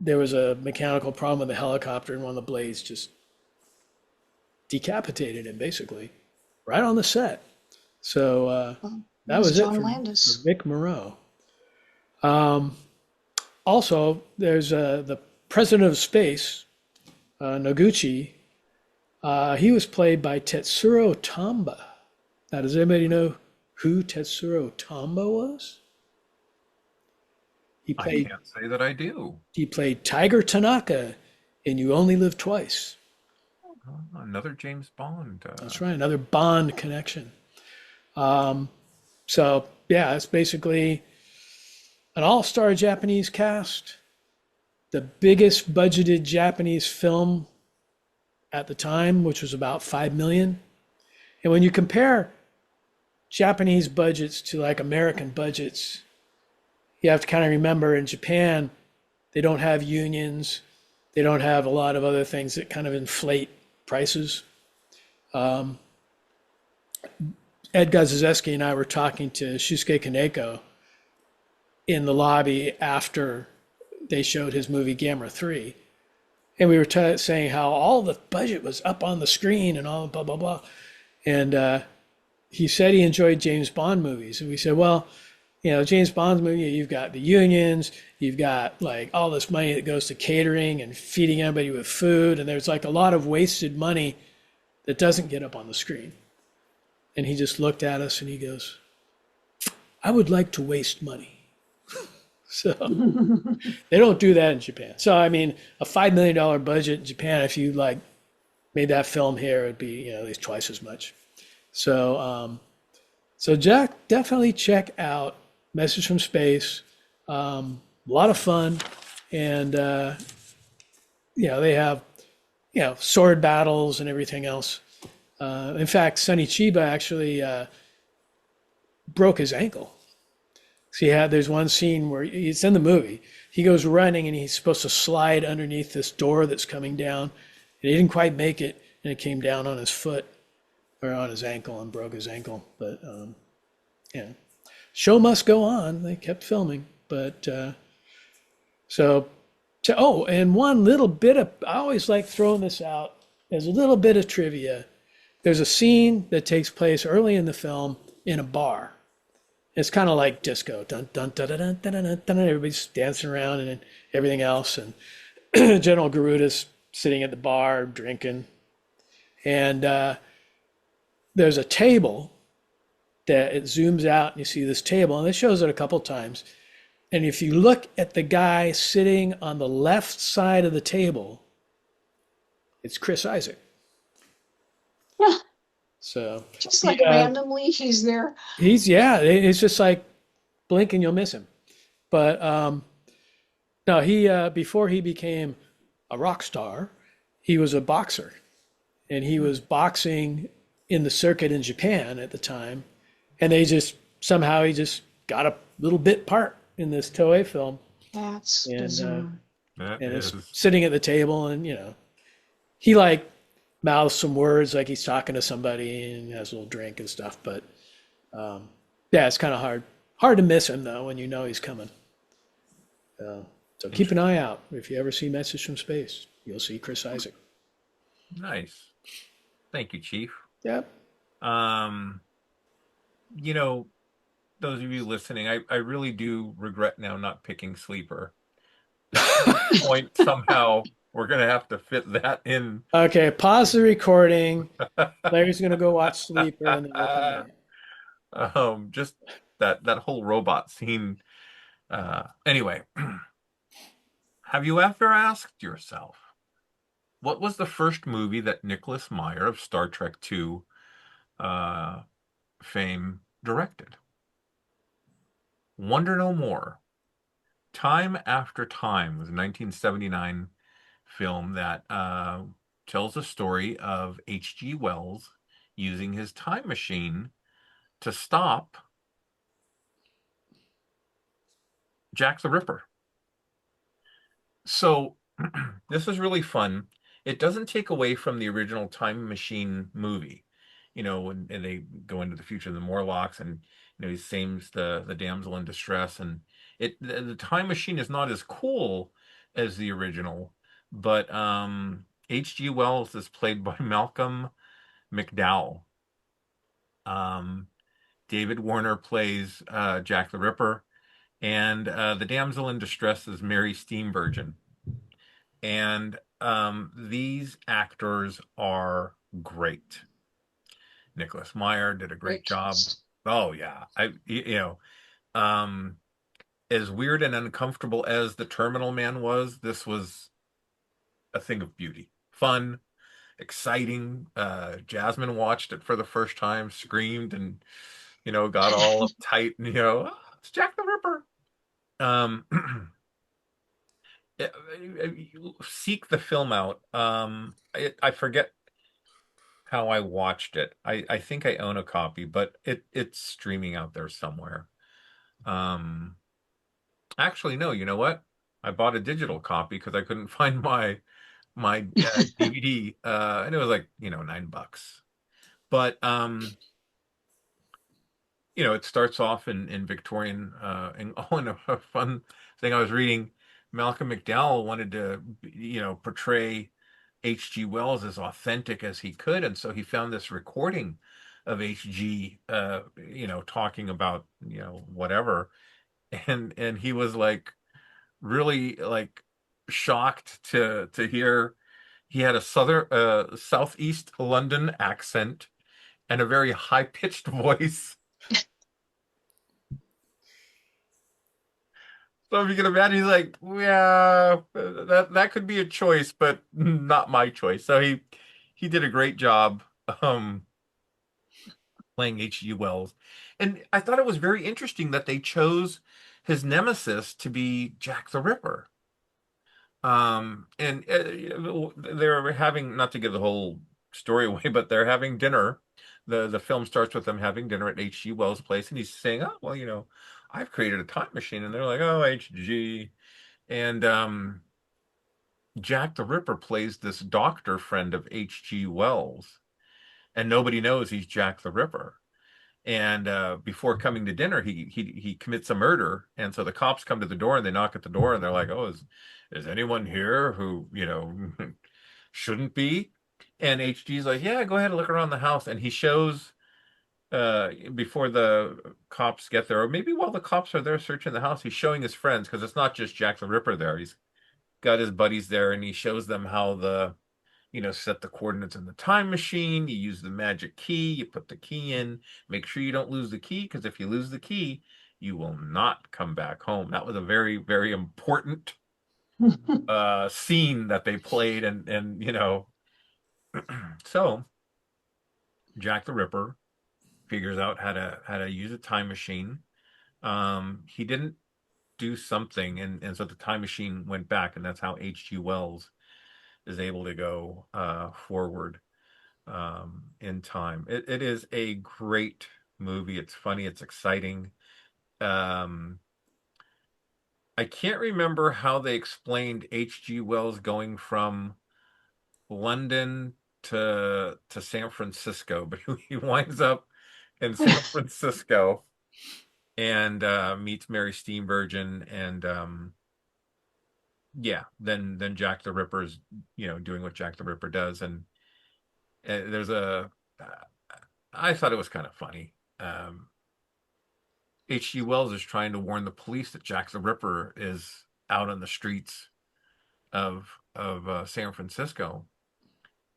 there was a mechanical problem with the helicopter and one of the blades just decapitated him basically right on the set. So that was it John for Landis. Vic Moreau. Also, there's the president of space, Noguchi. He was played by Tetsuro Tamba. Now, does anybody know who Tetsuro Tamba was? I can't say that I do. He played Tiger Tanaka in You Only Live Twice. Another James Bond. That's right, another Bond connection. So, yeah, it's basically an all-star Japanese cast, the biggest budgeted Japanese film at the time, which was about $5 million. And when you compare Japanese budgets to like American budgets, you have to kind of remember in Japan, they don't have unions. They don't have a lot of other things that kind of inflate prices. Ed Gazazeski and I were talking to Shusuke Kaneko in the lobby after they showed his movie Gamera 3. And we were saying how all the budget was up on the screen and all blah, blah, blah. And he said he enjoyed James Bond movies. And we said, well, James Bond's movie, you've got the unions, you've got like all this money that goes to catering and feeding everybody with food. And there's like a lot of wasted money that doesn't get up on the screen. And he just looked at us and he goes, I would like to waste money. So they don't do that in Japan. So, I mean, a $5 million budget in Japan, if you like made that film here, it'd be, at least twice as much. So So Jack, definitely check out Message from Space. A lot of fun, and they have sword battles and everything else. In fact, Sonny Chiba actually broke his ankle. So there's one scene where it's in the movie. He goes running and he's supposed to slide underneath this door that's coming down, and he didn't quite make it, and it came down on his foot or on his ankle and broke his ankle. But yeah, show must go on. They kept filming, but and one little bit of, I always like throwing this out as a little bit of trivia. There's a scene that takes place early in the film in a bar. It's kind of like disco. Dun, dun, dun, dun, dun, dun, dun, dun, everybody's dancing around and everything else. And General Garuda's sitting at the bar drinking. And there's a table that it zooms out and you see this table. And it shows it a couple times. And if you look at the guy sitting on the left side of the table, it's Chris Isaac. Yeah. So just like randomly he's there. It's just like blink and you'll miss him. But no, he before he became a rock star, he was a boxer, and he was boxing in the circuit in Japan at the time, and he just got a little bit part in this Toei film. That's bizarre. That and is. it's sitting at the table, and he like mouths some words like he's talking to somebody and has a little drink and stuff. But it's kind of hard to miss him though when you know he's coming. So keep an eye out. If you ever see Message from Space, you'll see Chris Isaac. Nice. Thank you, Chief. Yep. Those of you listening, I really do regret now not picking Sleeper. At this point, somehow we're going to have to fit that in. Okay, pause the recording. Larry's going to go watch Sleeper, and then we'll come back. Just that whole robot scene. Anyway, have you ever asked yourself, what was the first movie that Nicholas Meyer of Star Trek II fame directed? Wonder No More. Time After Time was a 1979 film that tells the story of H.G. Wells using his time machine to stop Jack the Ripper. So this is really fun. It doesn't take away from the original Time Machine movie, when they go into the future of the Morlocks, and he saves the damsel in distress, and the Time Machine is not as cool as the original, but H.G. Wells is played by Malcolm McDowell. David Warner plays Jack the Ripper, and the damsel in distress is Mary Steenburgen. And these actors are great. Nicholas Meyer did a great job. Oh yeah, as weird and uncomfortable as The Terminal Man was, this was a thing of beauty, fun, exciting. Jasmine watched it for the first time, screamed, and got all uptight, and it's Jack the Ripper. Seek the film out. I forget how I watched it. I think I own a copy, but it's streaming out there somewhere. Actually, no, you know what? I bought a digital copy because I couldn't find my DVD, and it was like $9. But it starts off in Victorian, and all in a fun thing I was reading. Malcolm McDowell wanted to, portray H.G. Wells as authentic as he could, and so he found this recording of H.G. Talking about whatever, and he was like really like shocked to hear he had a southeast London accent and a very high pitched voice. So if you can imagine, he's like, yeah, that could be a choice, but not my choice. So he did a great job playing H.G. Wells. And I thought it was very interesting that they chose his nemesis to be Jack the Ripper. And they're having, not to give the whole story away, but they're having dinner. The film starts with them having dinner at H.G. Wells' place, and he's saying, "Oh, well, I've created a time machine," and they're like, "Oh, H.G." And Jack the Ripper plays this doctor friend of H.G. Wells, and nobody knows he's Jack the Ripper. And before coming to dinner, he commits a murder, and so the cops come to the door and they knock at the door and they're like, "Oh, is anyone here who shouldn't be?" And HG's like, "Yeah, go ahead and look around the house." And he shows before the cops get there, or maybe while the cops are there searching the house, he's showing his friends because it's not just Jack the Ripper there. He's got his buddies there, and he shows them how set the coordinates in the time machine. You use the magic key, you put the key in, make sure you don't lose the key, because if you lose the key, you will not come back home. That was a very, very important scene that they played. And so Jack the Ripper figures out how to use a time machine. He didn't do something, and so the time machine went back, and that's how H.G. Wells is able to go forward in time. It is a great movie. It's funny. It's exciting. I can't remember how they explained H.G. Wells going from London to San Francisco, but he winds up in San Francisco and meets Mary Steenburgen, and then Jack the Ripper's doing what Jack the Ripper does, and there's I thought it was kind of funny. H.G. Wells is trying to warn the police that Jack the Ripper is out on the streets of San Francisco,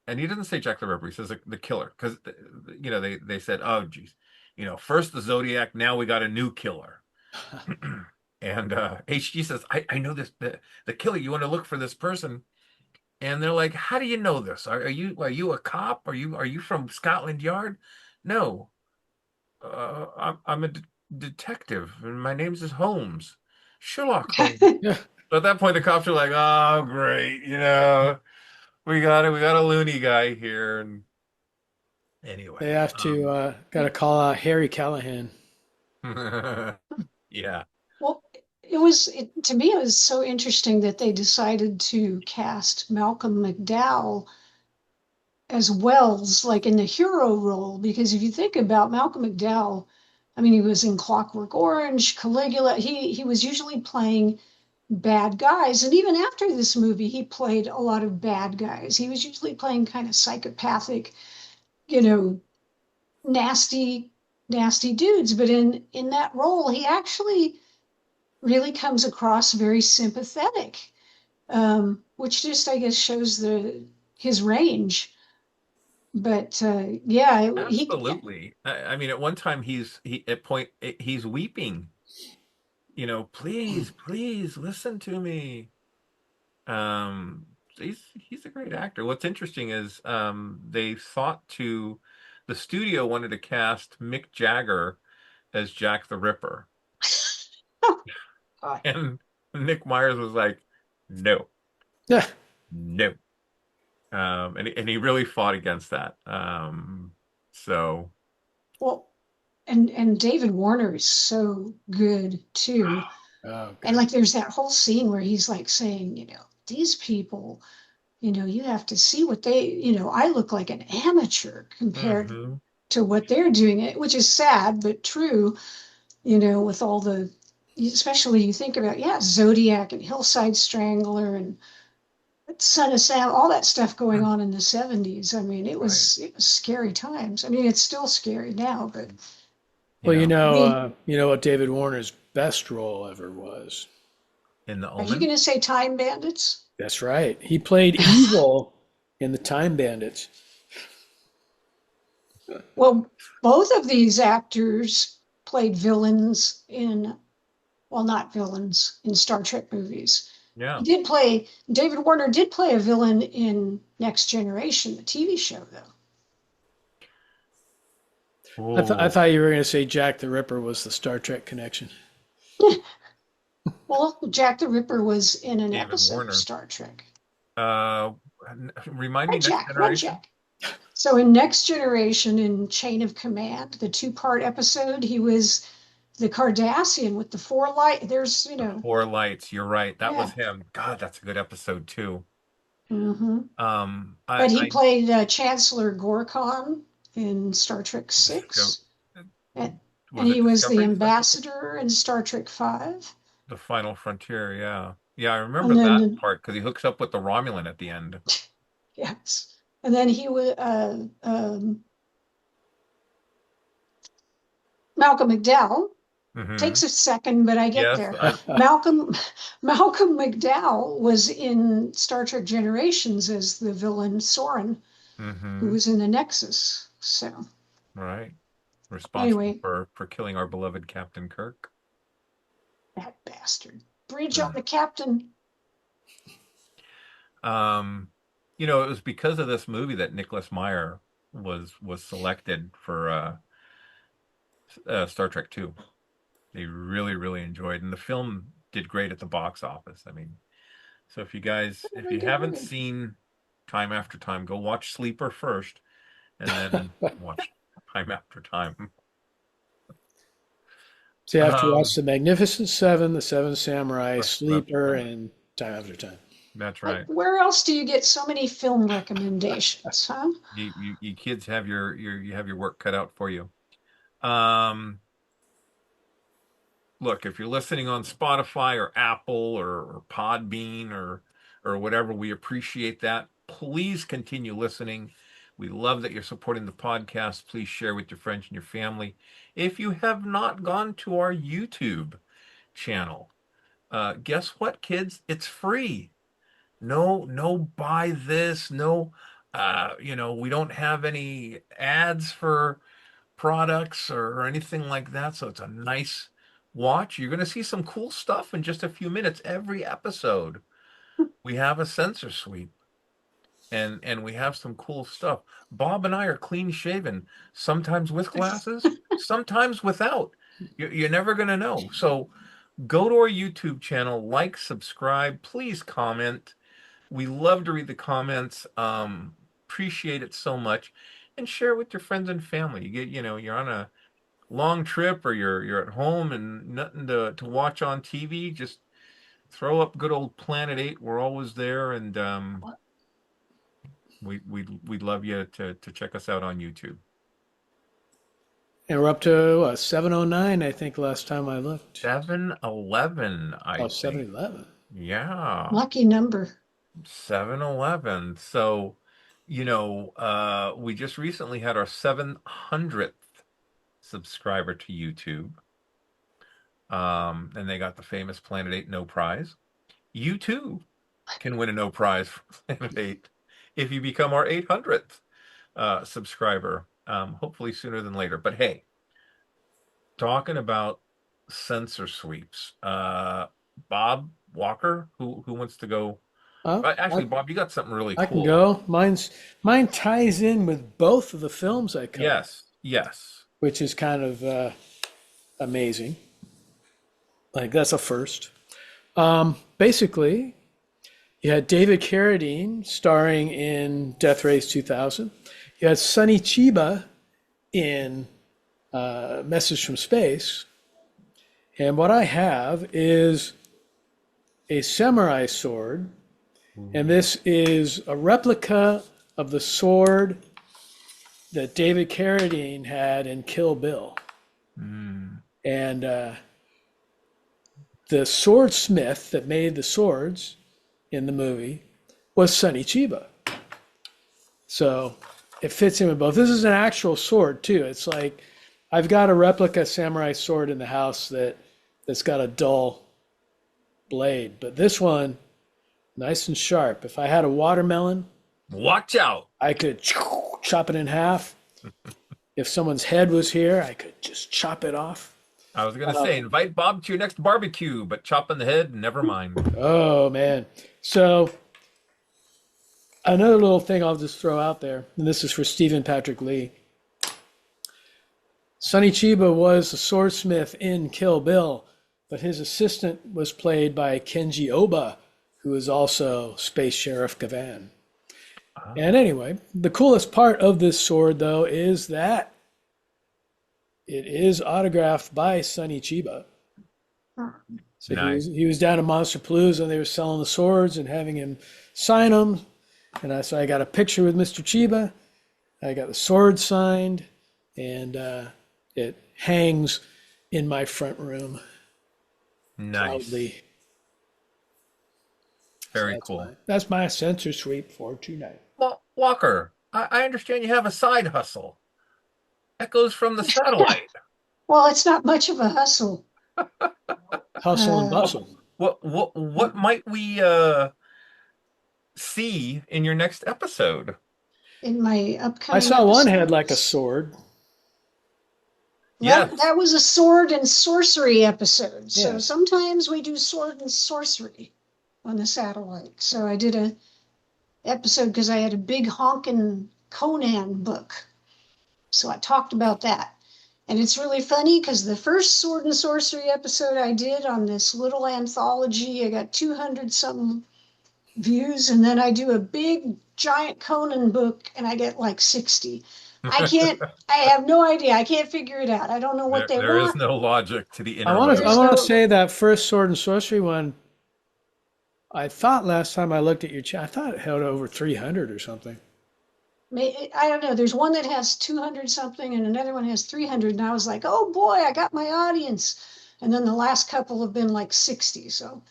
and he doesn't say Jack the Ripper. He says the killer, because they said, "Oh, geez, first the Zodiac, now we got a new killer." And HG says, I know this the killer. You want to look for this person? And they're like, "How do you know this? Are you a cop? Are you from Scotland Yard?" "No, I'm a detective, and my name's is Holmes, Sherlock Holmes." So at that point, the cops are like, "Oh, great, we got a loony guy here." And anyway, They have to got to call out Harry Callahan. Yeah. Well, to me, it was so interesting that they decided to cast Malcolm McDowell as Wells, like in the hero role, because if you think about Malcolm McDowell, I mean, he was in Clockwork Orange, Caligula. He was usually playing bad guys, and even after this movie, he played a lot of bad guys. He was usually playing kind of psychopathic, nasty dudes. But in that role, he actually really comes across very sympathetic, which just, I guess, shows his range. But Absolutely. I mean, at one time he's weeping. Please listen to me. He's a great actor. What's interesting is the studio wanted to cast Mick Jagger as Jack the Ripper. And Nick Myers was like, "No, no." And he really fought against that. So, well, and David Warner is so good too. Oh, and like there's that whole scene where he's like saying, these people, you have to see what they, I look like an amateur compared to what they're doing, which is sad but true. With all especially you think about Zodiac and Hillside Strangler and Son of Sam, all that stuff going on in the 70s. I mean, it was scary times. I mean, it's still scary now, but well, you know what David Warner's best role ever was? In The are you Omen. going to say Time Bandits? That's right. He played evil in the Time Bandits. Well, both of these actors played villains not villains in Star Trek movies. Yeah. David Warner did play a villain in Next Generation, the TV show, though. I thought you were going to say Jack the Ripper was the Star Trek connection. Well, Jack the Ripper was in an David episode Warner. of Star Trek. Uh, Remind me, Red Next Jack, Red Generation. Jack. So in Next Generation, in Chain of Command, the 2-part episode, he was the Cardassian with the 4 light. There's, Four Lights. You're right. That was yeah. him. God, that's a good episode too. hmm Um, But he I played Chancellor Gorkon in Star Trek Disco- 6. And, was and it he was the Discovery? ambassador in Star Trek 5. The Final Frontier. Yeah, yeah. I remember And that then, part because he hooks up with the Romulan at the end. yes. And then he was Malcolm McDowell. Mhm. Takes a second, but I get Yes, there. Malcolm McDowell was in Star Trek Generations as the villain Soren, who was in the Nexus. So right. Responsible anyway, for killing our beloved Captain Kirk. that bastard. Bridge on the captain. You know, it was because of this movie that Nicholas Meyer was selected for Star Trek 2. They really, really enjoyed, and the film did great at the box office. I mean, so if you haven't seen Time After Time, go watch Sleeper first, and then watch Time After Time. So you have to watch The Magnificent Seven, The Seven Samurai, Sleeper, right. and Time After Time. That's right. Where else do you get so many film recommendations, huh? You kids have you have your work cut out for you. Look, if you're listening on Spotify or Apple or Podbean or whatever, we appreciate that. Please continue listening. We love that you're supporting the podcast. Please share with your friends and your family. If you have not gone to our YouTube channel, guess what, kids? It's free. No, buy this. No, we don't have any ads for products or anything like that. So it's a nice watch. You're going to see some cool stuff in just a few minutes. Every episode, we have a sensor sweep, and we have some cool stuff. Bob and I are clean shaven, sometimes with glasses, sometimes without. You're never going to know. So go to our YouTube channel, like, subscribe, please comment. We love to read the comments. Appreciate it so much, and share with your friends and family. You're on a long trip or you're at home and nothing to watch on TV. Just throw up good old Planet 8. We're always there, and we'd love you to check us out on YouTube. And we're up to 709, I think, last time I looked. 711, I think. 711. Yeah. Lucky number. 711. So, we just recently had our 700th subscriber to YouTube. And they got the famous Planet 8 No Prize. You too can win a No Prize for Planet 8 if you become our 800th subscriber, hopefully sooner than later. But hey, talking about sensor sweeps, Bob Walker, who wants to go? Actually, Bob, you got something really cool. I can go. Mine ties in with both of the films I covered. Yes. Which is kind of amazing. Like, that's a first. Basically, you had David Carradine starring in Deathrace 2000. You had Sonny Chiba in Message from Space. And what I have is a samurai sword. And this is a replica of the sword that David Carradine had in Kill Bill. And the swordsmith that made the swords in the movie was Sonny Chiba. So it fits in with both. This is an actual sword too. It's like, I've got a replica samurai sword in the house that's got a dull blade, but this one, nice and sharp. If I had a watermelon, watch out, I could chop it in half. If someone's head was here, I could just chop it off. I was going to say, invite Bob to your next barbecue, but chopping the head, never mind. Oh, man. So another little thing I'll just throw out there, and this is for Stephen Patrick Lee. Sonny Chiba was the swordsmith in Kill Bill, but his assistant was played by Kenji Oba, who is also Space Sheriff Gavan. And anyway, the coolest part of this sword, though, is that it is autographed by Sonny Chiba. So Nice. he was down at Monster Palooza, and they were selling the swords and having him sign them. And so I got a picture with Mr. Chiba. I got the sword signed, and it hangs in my front room. Nice. Proudly. Very So cool. that's my sensor sweep for tonight. Well, Walker, I understand you have a side hustle. Echoes from the satellite. Well, it's not much of a hustle. Hustle and bustle. What might we see in your next episode? In my upcoming I saw one episodes. had like a sword. That was a sword and sorcery episode. So Yes. sometimes we do sword and sorcery on the satellite. So I did a episode because I had a big honkin' Conan book. So I talked about that. And it's really funny because the first sword and sorcery episode I did on this little anthology, I got 200 something views. And then I do a big giant Conan book and I get like 60. I have no idea. I can't figure it out. I don't know what they There is want. no logic to the I want interwebs. to say that first sword and sorcery one. I thought last time I looked at your chat, I thought it held over 300 or something. I don't know. There's one that has 200 something and another one has 300. And I was like, oh boy, I got my audience. And then the last couple have been like 60. So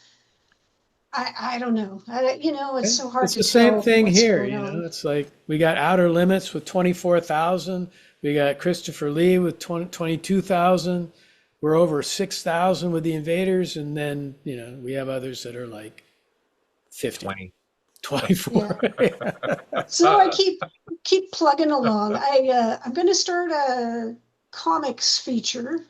I don't know. It's so hard It's to the same tell thing what's here. going on. It's like we got Outer Limits with 24,000. We got Christopher Lee with 22,000. We're over 6,000 with the Invaders. And then, we have others that are like 50. 20. 24. So I keep plugging along. I'm going to start a comics feature.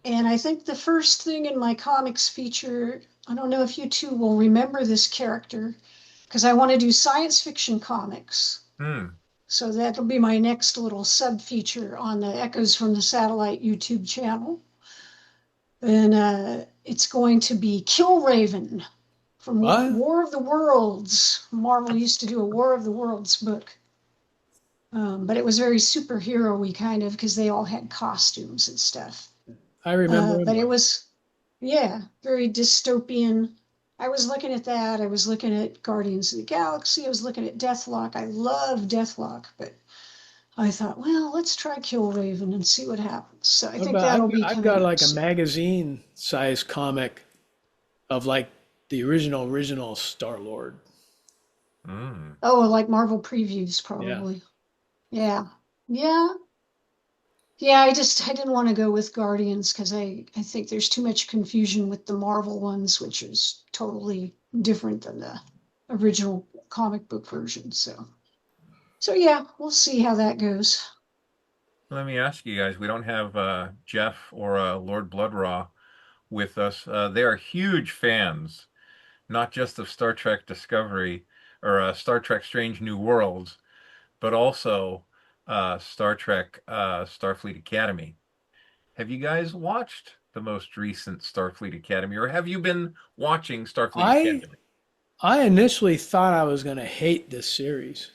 And I think the first thing in my comics feature, I don't know if you two will remember this character, because I want to do science fiction comics. So that'll be my next little sub feature on the Echoes from the Satellite YouTube channel. And it's going to be Killraven from War of the Worlds. Marvel used to do a War of the Worlds book. But it was very superhero-y kind of, because they all had costumes and stuff. I remember. But it was, very dystopian. I was looking at that. I was looking at Guardians of the Galaxy. I was looking at Deathlock. I love Deathlock, but I thought, well, let's try Killraven and see what happens. So I think that'll be I've coming got up like a soon. magazine-sized comic of like the original Star-Lord. Oh, like Marvel previews, probably. Yeah. I didn't want to go with Guardians because I think there's too much confusion with the Marvel ones, which is totally different than the original comic book version. So yeah, we'll see how that goes. Let me ask you guys, we don't have Jeff or Lord Bloodraw with us. They are huge fans, not just of Star Trek Discovery or Star Trek Strange New Worlds, but also Star Trek Starfleet Academy. Have you guys watched the most recent Starfleet Academy, or have you been watching Starfleet Academy? I initially thought I was going to hate this series.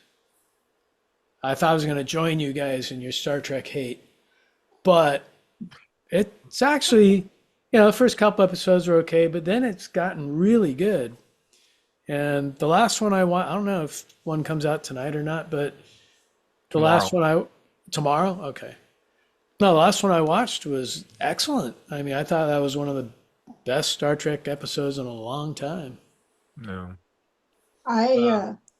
I thought I was going to join you guys in your Star Trek hate. But it's actually, the first couple episodes were okay, but then it's gotten really good. And the last one I don't know if one comes out tonight or not, but the last one tomorrow? Okay. No, the last one I watched was excellent. I mean, I thought that was one of the best Star Trek episodes in a long time. No.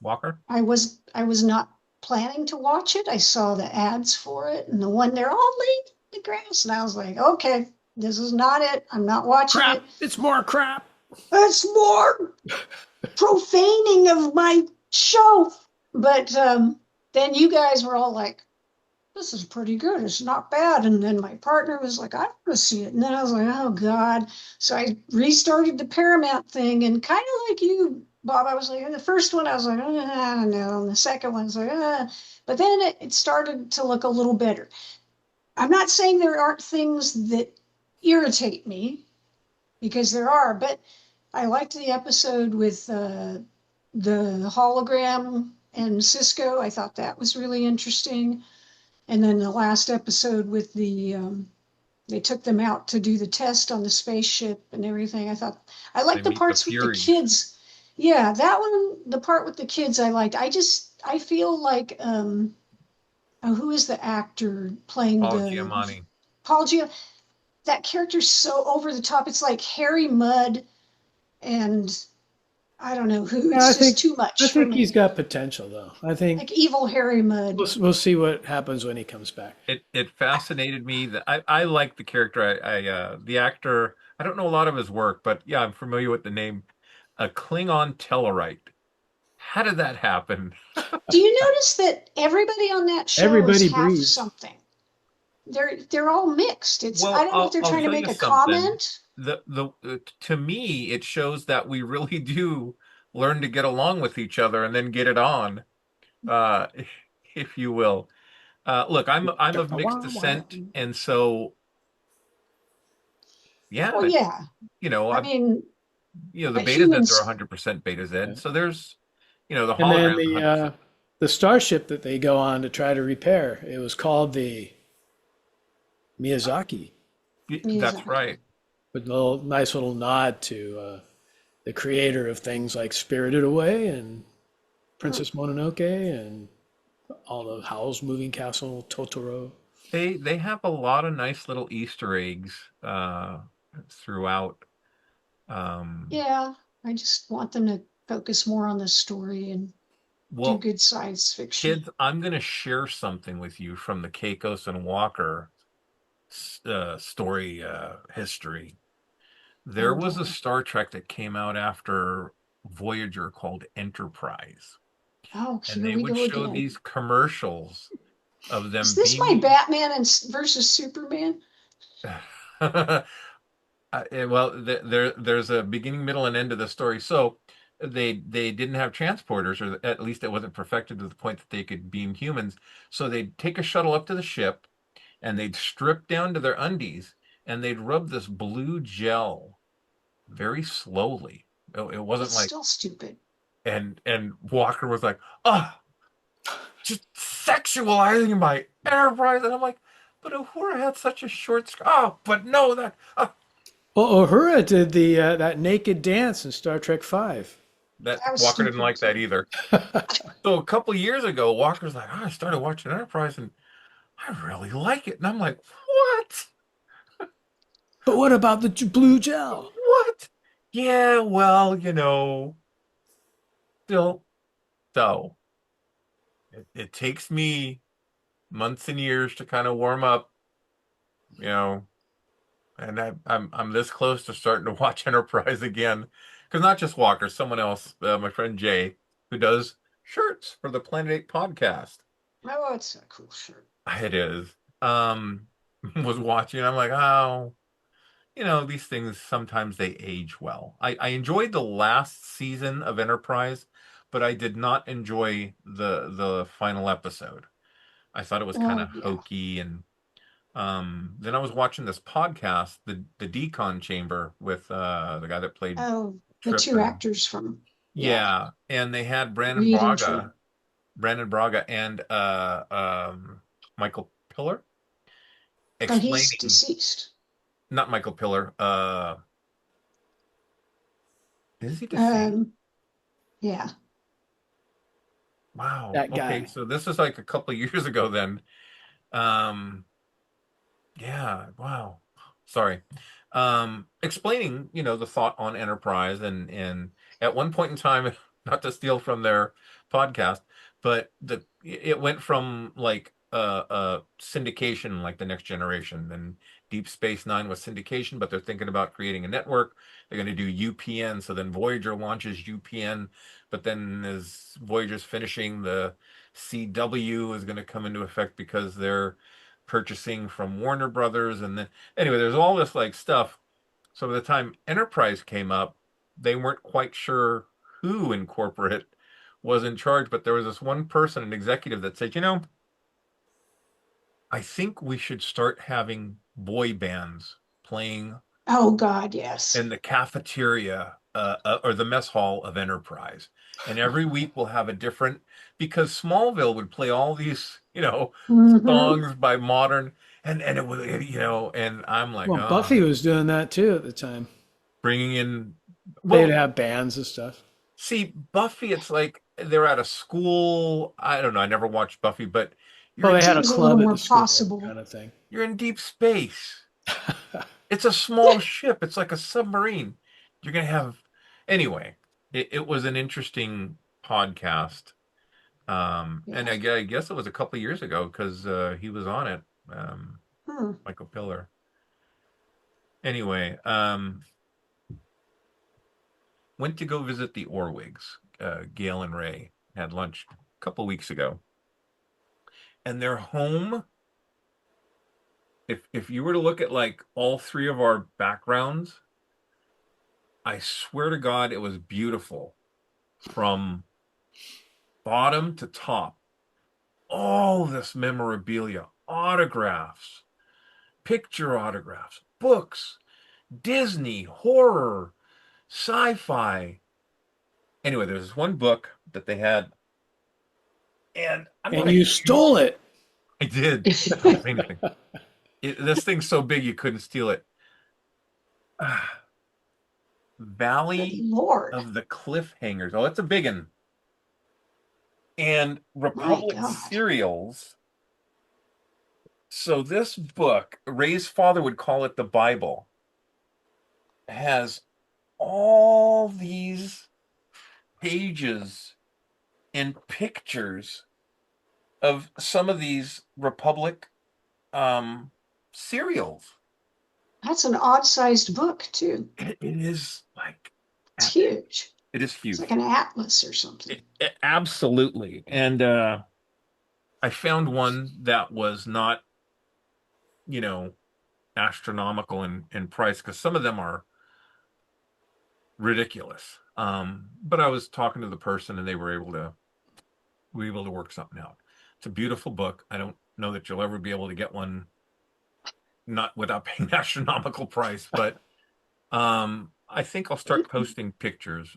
Walker? I was not planning to watch it. I saw the ads for it and the one they're all laid in the grass. And I was like, okay, this is not it. I'm not watching it. It's more crap. It's more profaning of my show. But then you guys were all like, this is pretty good. It's not bad. And then my partner was like, I want to see it. And then I was like, oh, God. So I restarted the Paramount thing. And kind of like you, Bob, I was like, the first one, I was like, I don't know. And the second one's like, But then it started to look a little better. I'm not saying there aren't things that irritate me, because there are, but I liked the episode with the hologram and Cisco. I thought that was really interesting. And then the last episode with they took them out to do the test on the spaceship and everything. I They liked the meet the parts with the Furies. kids. Yeah, that one, the part with the kids I liked. I feel like, who is the actor playing Paul the Giamatti. Paul Giamatti? That character's so over the top. It's like Harry Mudd and I don't know who. Yeah, It's just too much I for think he's me. got potential, though. I think Like evil Harry Mudd. we'll see what happens when he comes back. It fascinated me that I like the character. The actor. I don't know a lot of his work, but yeah, I'm familiar with the name. A Klingon Tellarite. How did that happen? Do you notice that everybody on that show Everybody is half breathes. something? They're all mixed. It's Well, I don't know if they're I'll trying to tell make you a something. comment. To me, it shows that we really do learn to get along with each other and then get it on, uh, if you will. Look, I'm of mixed descent, and so Well, yeah, yeah. you know, I I mean, the but beta Zeds are humans. 100% beta Yeah. Z. So there's, the And then holograms 100%. the starship that they go on to try to repair, it was called the Miyazaki, That's right. with a nice little nod to the creator of things like Spirited Away and Princess Mononoke and all the Howl's Moving Castle, Totoro. They have a lot of nice little Easter eggs throughout. Yeah, I just want them to focus more on the story and do Well, good science fiction. kids, I'm going to share something with you from the Keikos and Walker story history. There Oh was a boy. Star Trek that came out after Voyager called Enterprise, Oh, and here they we would go show again. these commercials of Is them this my beaming. Batman versus Superman? Well, there's a beginning, middle, and end of the story. So they didn't have transporters, or at least it wasn't perfected to the point that they could beam humans. So they'd take a shuttle up to the ship, and they'd strip down to their undies, and they'd rub this blue gel very slowly. It wasn't It's like, still stupid. and Walker was like, oh, just sexualizing my Enterprise, and I'm like, but Uhura had such a short skirt. Oh, but no, that. Well, Uhura did the that naked dance in Star Trek Five. That That was Walker didn't stupid like that too. either. So a couple years ago, Walker's like, oh, I started watching Enterprise and I really like it. And I'm like, what? But what about the blue gel? What? Yeah, well, still, so it takes me months and years to kind of warm up, you know, and I'm this close to starting to watch Enterprise again. Because not just Walker, someone else, my friend Jay, who does shirts for the Planet 8 podcast. Oh, it's a cool shirt. It is. Um, was watching. I'm like, oh, these things sometimes they age well. I enjoyed the last season of Enterprise, but I did not enjoy the final episode. I thought it was kind of Oh yeah. hokey, and then I was watching this podcast, the Decon Chamber, with the guy that played Oh, the Trip, two and actors from yeah, yeah, and they had Reed and Trip. Brandon Braga, and Michael Pillar Oh, he's explaining, deceased. not Michael Pillar. Is he deceased? Um, yeah. Wow. That Okay, guy. so this is like a couple of years ago then. Um, yeah, wow. Sorry. Explaining, the thought on Enterprise, and at one point in time, not to steal from their podcast, but it went from like syndication, like the Next Generation, and Deep Space Nine was syndication, but they're thinking about creating a network. They're going to do UPN, so then Voyager launches UPN, but then as Voyager's finishing, the CW is going to come into effect because they're purchasing from Warner Brothers, and then anyway, there's all this like stuff. So by the time Enterprise came up, they weren't quite sure who in corporate was in charge, but there was this one person, an executive, that said, I think we should start having boy bands playing Oh God, yes. in the cafeteria or the mess hall of Enterprise. And every week we'll have a different, because Smallville would play all these, Hmm. songs by modern, and it was, and I'm like, Well, Buffy was doing that too at the time. bringing in, They'd well, have bands and stuff. see, Buffy, it's like they're at a school. I don't know. I never watched Buffy, but you're Well, in they had It a was a little club at more the school possible. kind of thing. you're in deep space. It's a small ship. It's like a submarine. You're gonna have anyway. It was an interesting podcast. And Yeah. I guess it was a couple of years ago because he was on it, Hmm. Michael Pillar. Anyway, went to go visit the Orwigs. Gail and Ray had lunch a couple of weeks ago, and their home. If you were to look at like all three of our backgrounds, I swear to God, it was beautiful from bottom to top. All this memorabilia, autographs, picture autographs, books, Disney, horror, sci-fi. Anyway, there's this one book that they had, and I'm not And a you huge, stole it. I did. Don't say anything. This thing's so big you couldn't steal it. Good Valley Lord. of the Cliffhangers. Oh, it's a big one. And My Republic God. cereals. So this book, Ray's father would call it the Bible, has all these pages and pictures of some of these Republic cereals. That's an odd-sized book, too. It is like It's epic. huge. It is It's huge. like an atlas or something. Absolutely. And I found one that was not, you know, astronomical in price because some of them are ridiculous. But I was talking to the person and they were able to work something out. It's a beautiful book. I don't know that you'll ever be able to get one not without paying astronomical price, but I think I'll start posting pictures.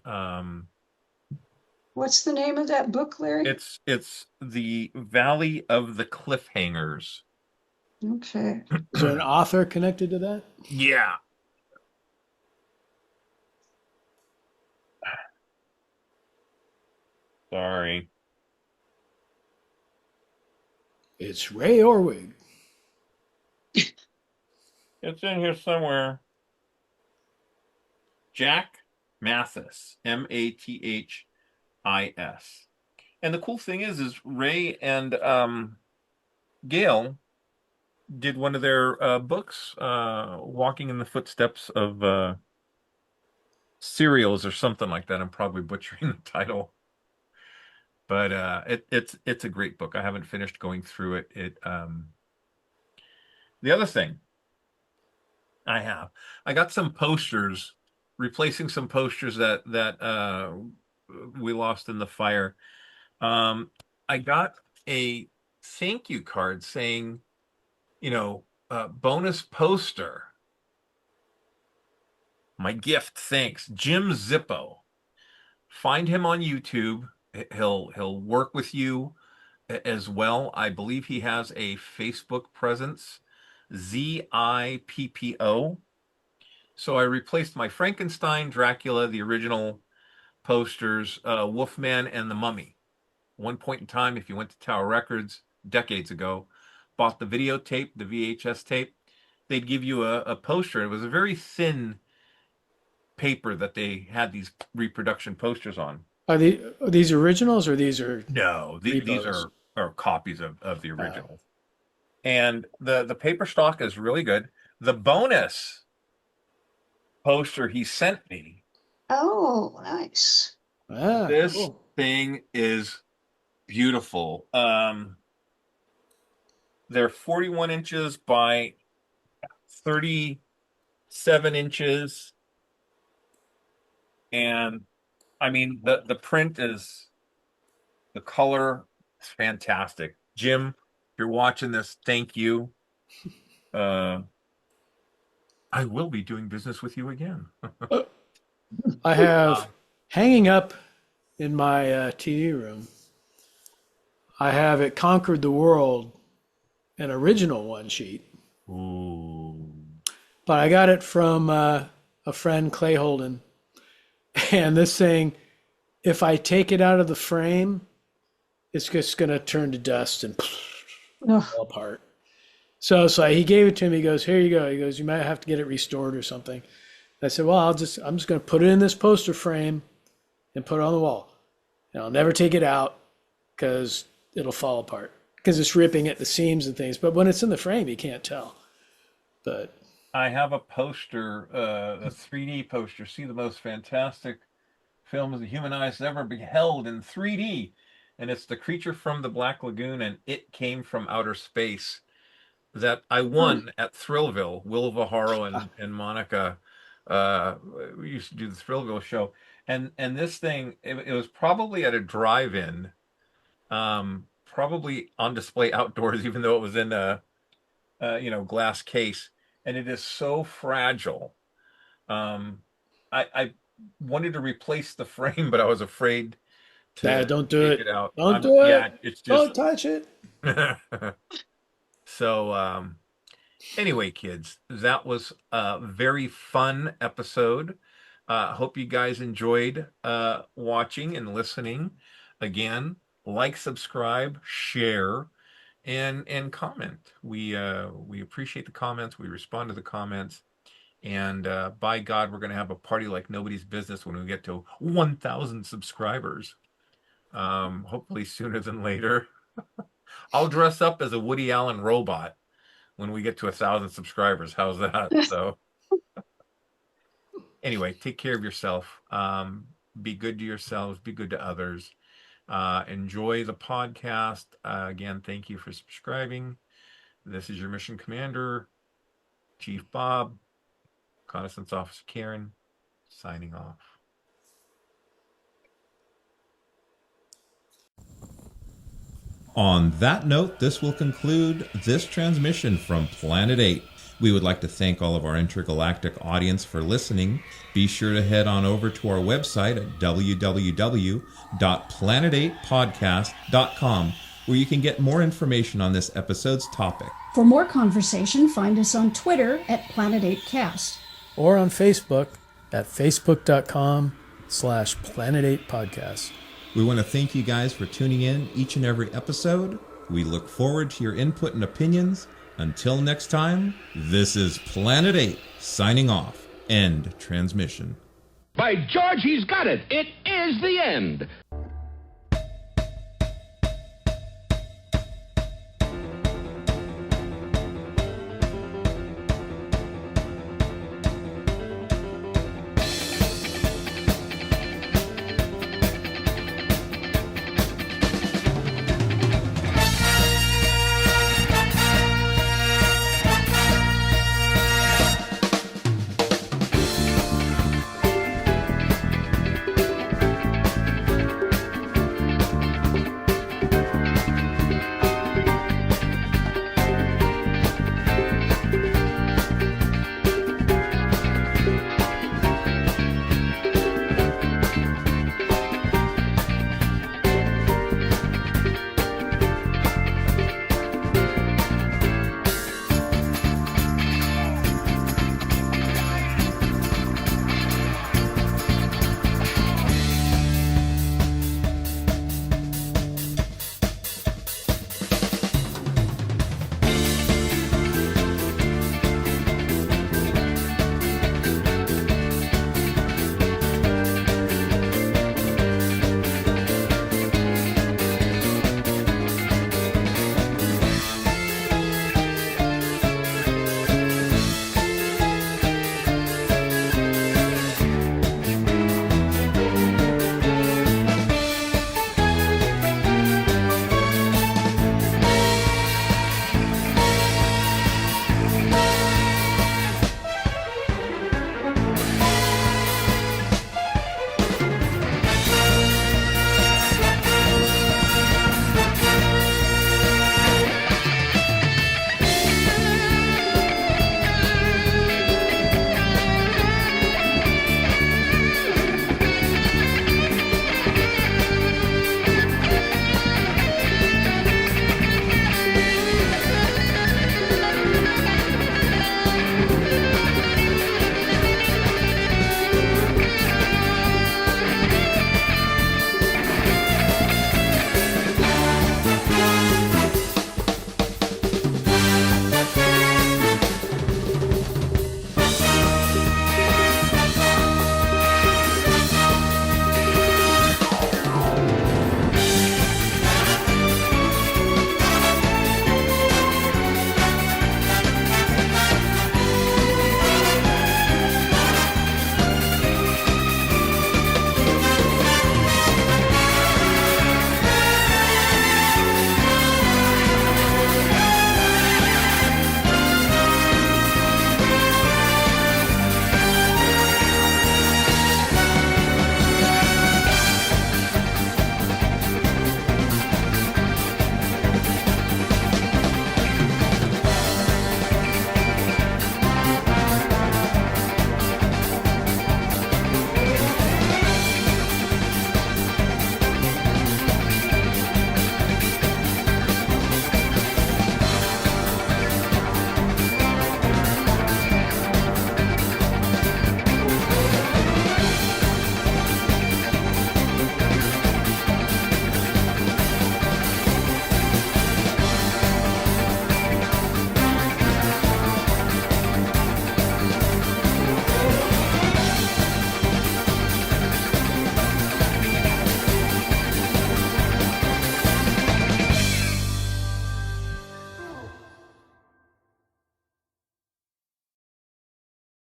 What's the name of that book, Larry? It's the Valley of the Cliffhangers. Okay. Is there an author connected to that? Yeah. Sorry. It's Ray Orwig. It's in here somewhere. Jack Mathis, Mathis. And the cool thing is Ray and Gail did one of their books, Walking in the Footsteps of Cereals or something like that. I'm probably butchering the title, but it's a great book. I haven't finished going through it. The other thing I got some posters, replacing some posters that we lost in the fire. Um, I got a thank you card saying, bonus poster. My gift, thanks, Jim Zippo. Find him on YouTube. He'll work with you as well. I believe he has a Facebook presence, Zippo. So I replaced my Frankenstein, Dracula, the original posters, Wolfman, and the Mummy. One point in time, if you went to Tower Records decades ago, bought the videotape, the VHS tape, they'd give you a poster. It was a very thin paper that they had these reproduction posters on. Are these originals or these are No, these repos? are copies of the original. And the paper stock is really good. The bonus poster he sent me, Oh, nice. this Cool. thing is beautiful. They're 41 inches by 37 inches. And I mean, the print is, the color is fantastic. Jim, you're watching this, thank you. I will be doing business with you again. I have hanging up in my TV room. I have It Conquered the World, an original one sheet. Ooh. But I got it from a friend, Clay Holden. And this thing, if I take it out of the frame, it's just going to turn to dust and fall apart. So he gave it to me. He goes, here you go. He goes, you might have to get it restored or something. I said, well, I'm just going to put it in this poster frame and put it on the wall. And I'll never take it out because it'll fall apart because it's ripping at the seams and things. But when it's in the frame, you can't tell. But I have a poster, a 3D poster. See the most fantastic films the human eyes ever beheld in 3D. And it's The Creature from the Black Lagoon and It Came from Outer Space that I won at Thrillville. Will Viharo and Monica, we used to do the Thrillville show. And this thing, it was probably at a drive-in, probably on display outdoors, even though it was in a glass case. And it is so fragile. I wanted to replace the frame, but I was afraid to don't do take it. it out. Don't do it. Yeah, it's just don't touch it. So anyway, kids, that was a very fun episode. Hope you guys enjoyed watching and listening. Again, like, subscribe, share, and comment. We appreciate the comments. We respond to the comments. And by God, we're going to have a party like nobody's business when we get to 1,000 subscribers. Hopefully sooner than later. I'll dress up as a Woody Allen robot when we get to 1,000 subscribers. How's that? So anyway, take care of yourself. Be good to yourselves. Be good to others. Enjoy the podcast. Again, thank you for subscribing. This is your mission commander, Chief Bob, Reconnaissance Officer Karen, signing off. On that note, this will conclude this transmission from Planet 8. We would like to thank all of our intergalactic audience for listening. Be sure to head on over to our website at www.planet8podcast.com, where you can get more information on this episode's topic. For more conversation, find us on Twitter at Planet8Cast. Or on Facebook at facebook.com/Planet8Podcast. We want to thank you guys for tuning in each and every episode. We look forward to your input and opinions. Until next time, this is Planet 8 signing off. End transmission. By George, he's got it. It is the end.